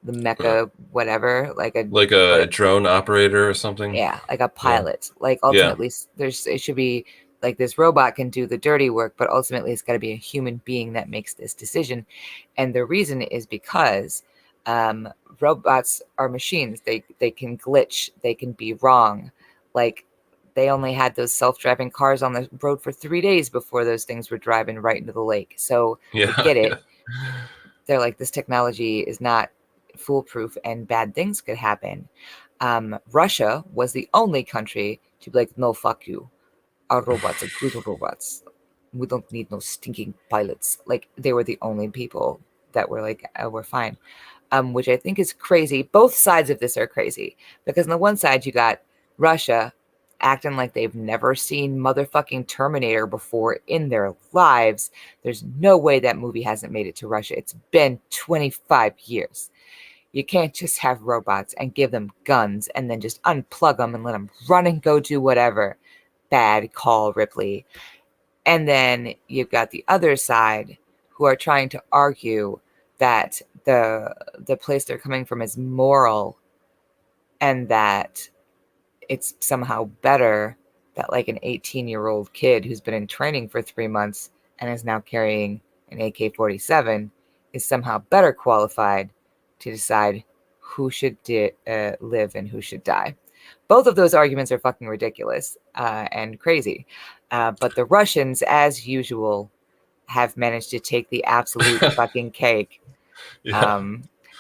mecha whatever, like a drone operator or something? yeah, like a pilot. Like ultimately it should be like this robot can do the dirty work, but ultimately it's got to be a human being that makes this decision. And the reason is because robots are machines. They can glitch, they can be wrong. Like they only had those self-driving cars on the road for 3 days before those things were driving right into the lake. So I get it. They're like, this technology is not foolproof and bad things could happen. Russia was the only country to be like, no, fuck you. Our robots are good robots. We don't need no stinking pilots. Like they were the only people that were like, oh, we're fine. Which I think is crazy. Both sides of this are crazy because on the one side you got Russia acting like they've never seen motherfucking Terminator before in their lives. There's no way that movie hasn't made it to Russia. It's been 25 years. You can't just have robots and give them guns and then just unplug them and let them run and go do whatever. Bad call, Ripley. And then you've got the other side who are trying to argue that the place they're coming from is moral and that it's somehow better that like an 18-year-old kid who's been in training for 3 months and is now carrying an AK-47 is somehow better qualified to decide who should live and who should die. Both of those arguments are fucking ridiculous and crazy. But the Russians, as usual, have managed to take the absolute fucking cake. Yeah.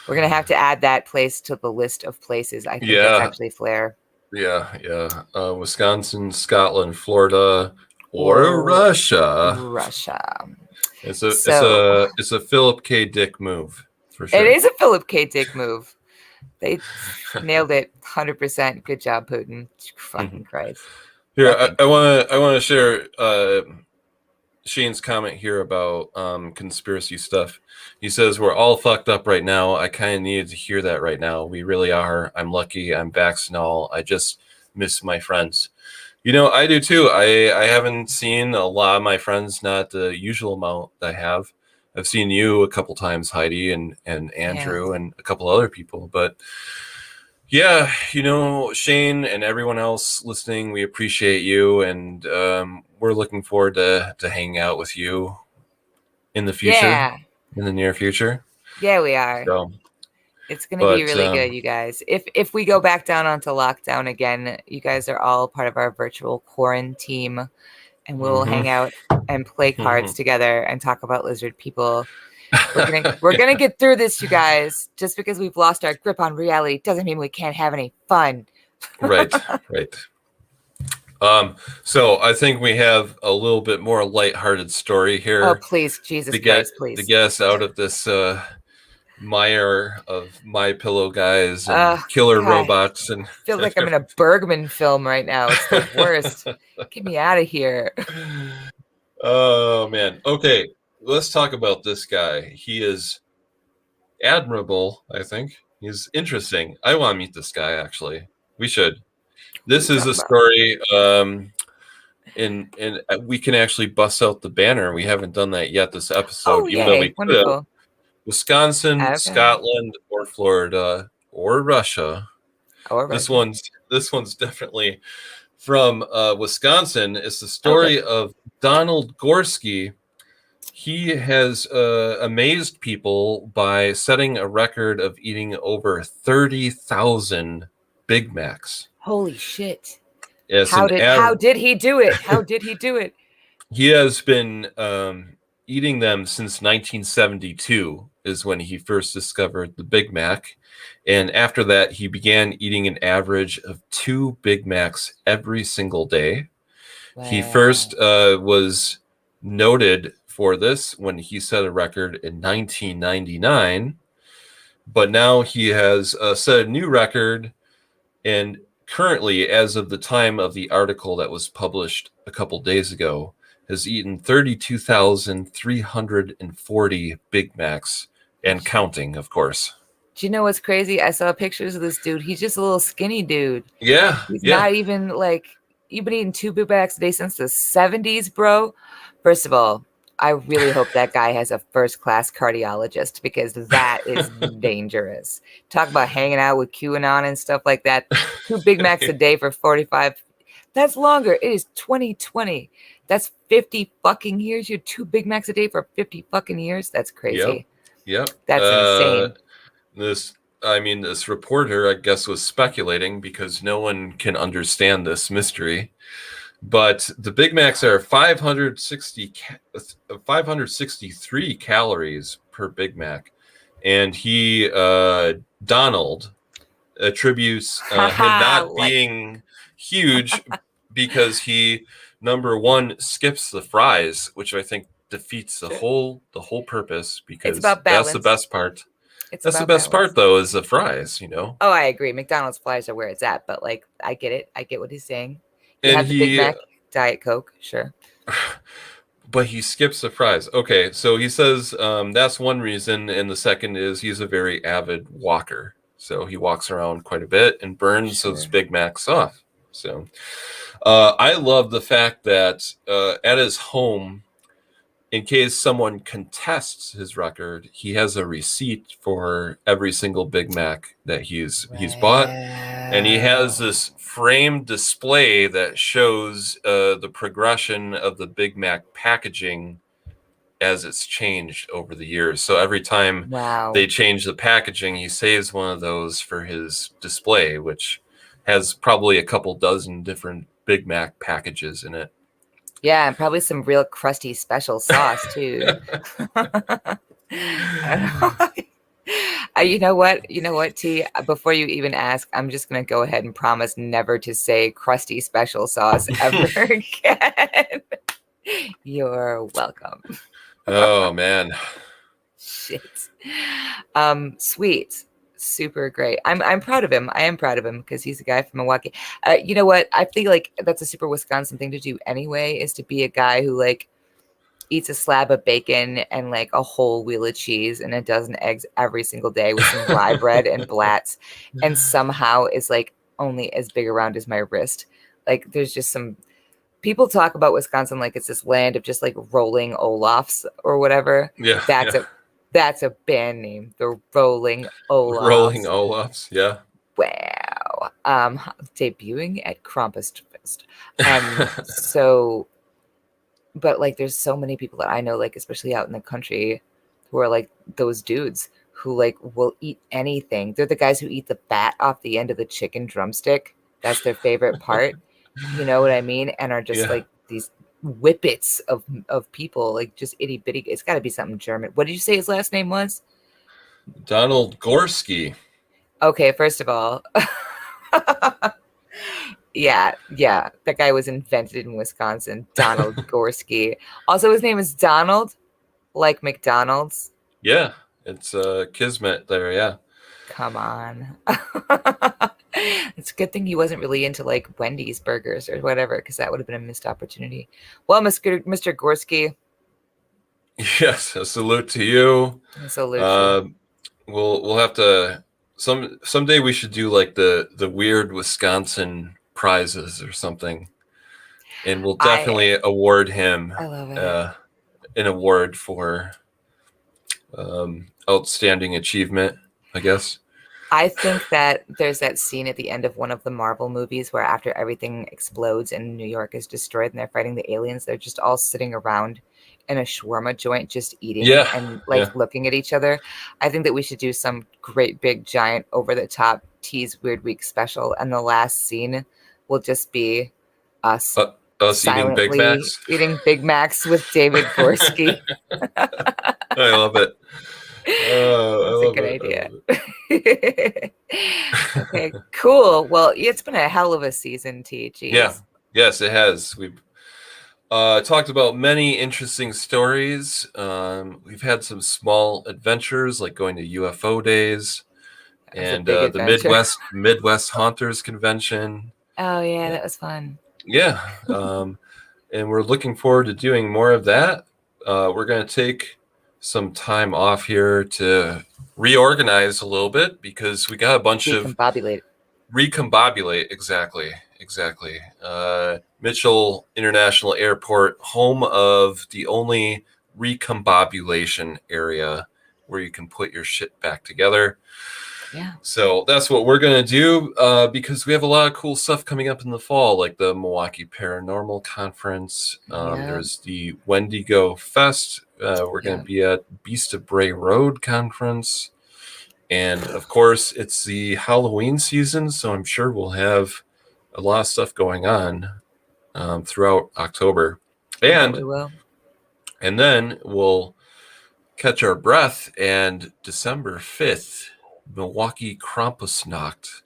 We're going to have to add that place to the list of places. I think that's actually Flair. Yeah. Wisconsin, Scotland, Florida, or Russia. Russia. It's a Philip K. Dick move for sure. It is a Philip K. Dick move. They nailed it 100%. Good job, Putin. Fucking Christ. Here, I want to share Shane's comment here about conspiracy stuff. He says, we're all fucked up right now. I kind of needed to hear that right now. We really are. I'm lucky. I'm vaxxed and all. I just miss my friends. You know, I do too. I haven't seen a lot of my friends, not the usual amount that I have. I've seen you a couple times, Heidi, and Andrew, and a couple other people. But yeah, you know, Shane and everyone else listening, we appreciate you, and we're looking forward to hanging out with you in the future, in the near future. Yeah, we are. So, it's going to be really good, you guys. If we go back down onto lockdown again, you guys are all part of our virtual quarantine, and we'll hang out and play cards together and talk about lizard people. We're gonna get through this, you guys. Just because we've lost our grip on reality doesn't mean we can't have any fun. Right. So I think we have a little bit more lighthearted story here. Oh, please, Jesus Christ, please. To get us out of this mire of My Pillow guys and killer robots. And I feel like I'm in a Bergman film right now. It's the worst. Get me out of here. Oh, man. Okay, let's talk about this guy. He is admirable, I think. He's interesting. I want to meet this guy, actually. We should. This is a story, and we can actually bust out the banner. We haven't done that yet this episode, even though we could have. Wisconsin, Scotland, or Florida, or Russia. This one's definitely from Wisconsin. It's the story of Donald Gorski. He has amazed people by setting a record of eating over 30,000 Big Macs. Holy shit. Yes, how did he do it? How did he do it? He has been eating them since 1972 is when he first discovered the Big Mac. And after that, he began eating an average of 2 Big Macs every single day. Wow. He first was noted for this when he set a record in 1999. But now he has set a new record, and currently, as of the time of the article that was published a couple days ago, has eaten 32,340 Big Macs and counting, of course. Do you know what's crazy? I saw pictures of this dude. He's just a little skinny dude. Yeah. He's not even like, you've been eating 2 Big Macs a day since the 70s, bro. First of all, I really hope that guy has a first-class cardiologist because that is dangerous. Talk about hanging out with QAnon and stuff like that. 2 Big Macs a day for 45. That's longer. It is 2020. That's 50 fucking years. You're 2 Big Macs a day for 50 fucking years. That's crazy. Yep. That's insane. This reporter, I guess, was speculating because no one can understand this mystery. But the Big Macs are 563 calories per Big Mac. And Donald attributes him not being huge because he, number one, skips the fries, which I think defeats the whole purpose, because that's the best part. That's the best part, though, is the fries, Oh, I agree. McDonald's fries are where it's at, but like, I get it. I get what he's saying. You and have the Big Mac, Diet Coke, sure. But he skips the fries. Okay, so he says that's one reason, and the second is he's a very avid walker. So he walks around quite a bit and burns those Big Macs off. So I love the fact that at his home, in case someone contests his record, he has a receipt for every single Big Mac that he's bought, and he has this framed display that shows the progression of the Big Mac packaging as it's changed over the years. So every time they change the packaging, he saves one of those for his display, which has probably a couple dozen different Big Mac packages in it. Yeah, and probably some real crusty special sauce too. You know what, T? Before you even ask, I'm just gonna go ahead and promise never to say crusty special sauce ever again. You're welcome. Oh man. Shit. Sweet. Super great. I'm proud of him. I am proud of him because he's a guy from Milwaukee. You know what? I think like that's a super Wisconsin thing to do anyway, is to be a guy who like eats a slab of bacon and like a whole wheel of cheese and a dozen eggs every single day with some rye bread and blats, and somehow is like only as big around as my wrist. Like there's just some people talk about Wisconsin like it's this land of just like rolling Olafs or whatever. Yeah. That's a band name. The Rolling Olafs. Rolling Olafs, yeah. Wow. Debuting at Krampusfest. So, but like, there's so many people that I know, like, especially out in the country, who are like those dudes who like will eat anything. They're the guys who eat the fat off the end of the chicken drumstick. That's their favorite part. You know what I mean? And are just like these whippets of people, like just itty bitty. It's got to be something German. What did you say his last name was? Donald Gorski. Okay, first of all, yeah, that guy was invented in Wisconsin. Donald Gorski. Also, his name is Donald, like McDonald's. Yeah, it's Kismet there. Yeah. Come on. It's a good thing he wasn't really into like Wendy's burgers or whatever, because that would have been a missed opportunity. Well, Mr. Gorski. Yes, a salute to you. A salute. We'll have to someday we should do like the weird Wisconsin prizes or something, and we'll definitely award him an award for outstanding achievement, I guess. I think that there's that scene at the end of one of the Marvel movies where after everything explodes and New York is destroyed and they're fighting the aliens, they're just all sitting around in a shawarma joint just eating and looking at each other. I think that we should do some great big giant over the top T's Weird Week special, and the last scene will just be us eating Big Macs with David Gorski. I love it. That's a good idea. Okay, cool. Well, it's been a hell of a season, T. Jeez. Yeah. Yes, it has. We've talked about many interesting stories. We've had some small adventures, like going to UFO days and the Midwest Haunters Convention. Oh yeah, that was fun. Yeah, and we're looking forward to doing more of that. We're going to take some time off here to reorganize a little bit because we got a bunch of recombobulate. Exactly. exactly. Mitchell International Airport, home of the only recombobulation area where you can put your shit back together. Yeah. So that's what we're going to do because we have a lot of cool stuff coming up in the fall, like the Milwaukee Paranormal Conference. There's the Wendigo Fest. We're going to be at Beast of Bray Road Conference. And of course, it's the Halloween season, so I'm sure we'll have a lot of stuff going on throughout October. And we will. And then we'll catch our breath, and December 5th, Milwaukee Krampusnacht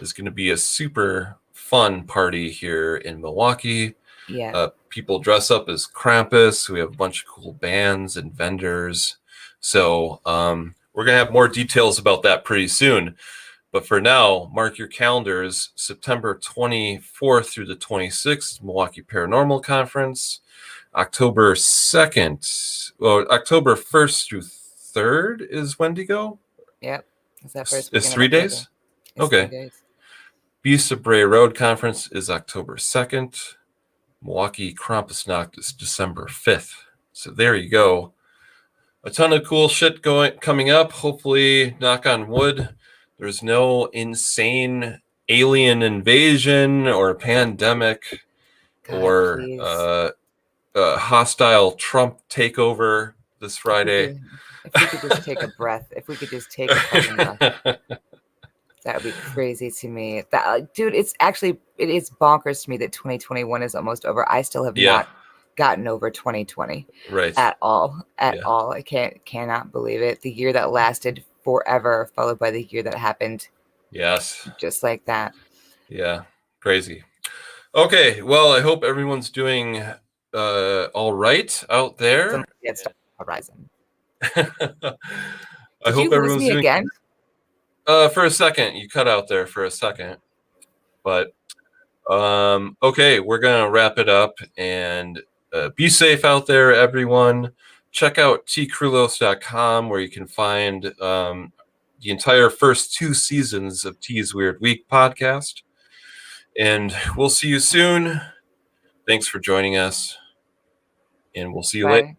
is going to be a super fun party here in Milwaukee. Yeah. People dress up as Krampus. We have a bunch of cool bands and vendors. So we're going to have more details about that pretty soon. But for now, mark your calendars, September 24th through the 26th, Milwaukee Paranormal Conference. October 2nd, well, October 1st through 3rd is Wendigo? Yep. Is that first it's 3 days? Okay. 3 days. Beast of Bray Road Conference is October 2nd. Milwaukee Krampusnacht is December 5th. So there you go. A ton of cool shit coming up. Hopefully, knock on wood, there's no insane alien invasion or pandemic or hostile Trump takeover this Friday. If we could just take a breath, if we could just take a fucking breath, that would be crazy to me. That, dude, it is bonkers to me that 2021 is almost over. I still have not gotten over 2020 at all. I cannot believe it. The year that lasted forever, followed by the year that happened. Yes. Just like that. Yeah. Crazy. Okay. Well, I hope everyone's doing all right out there. Horizon. I hope everyone's doing again. For a second, you cut out there for a second, but okay, we're gonna wrap it up and be safe out there, everyone. Check out tcrulos.com where you can find the entire first 2 seasons of T's Weird Week podcast, and we'll see you soon. Thanks for joining us, and we'll see you later.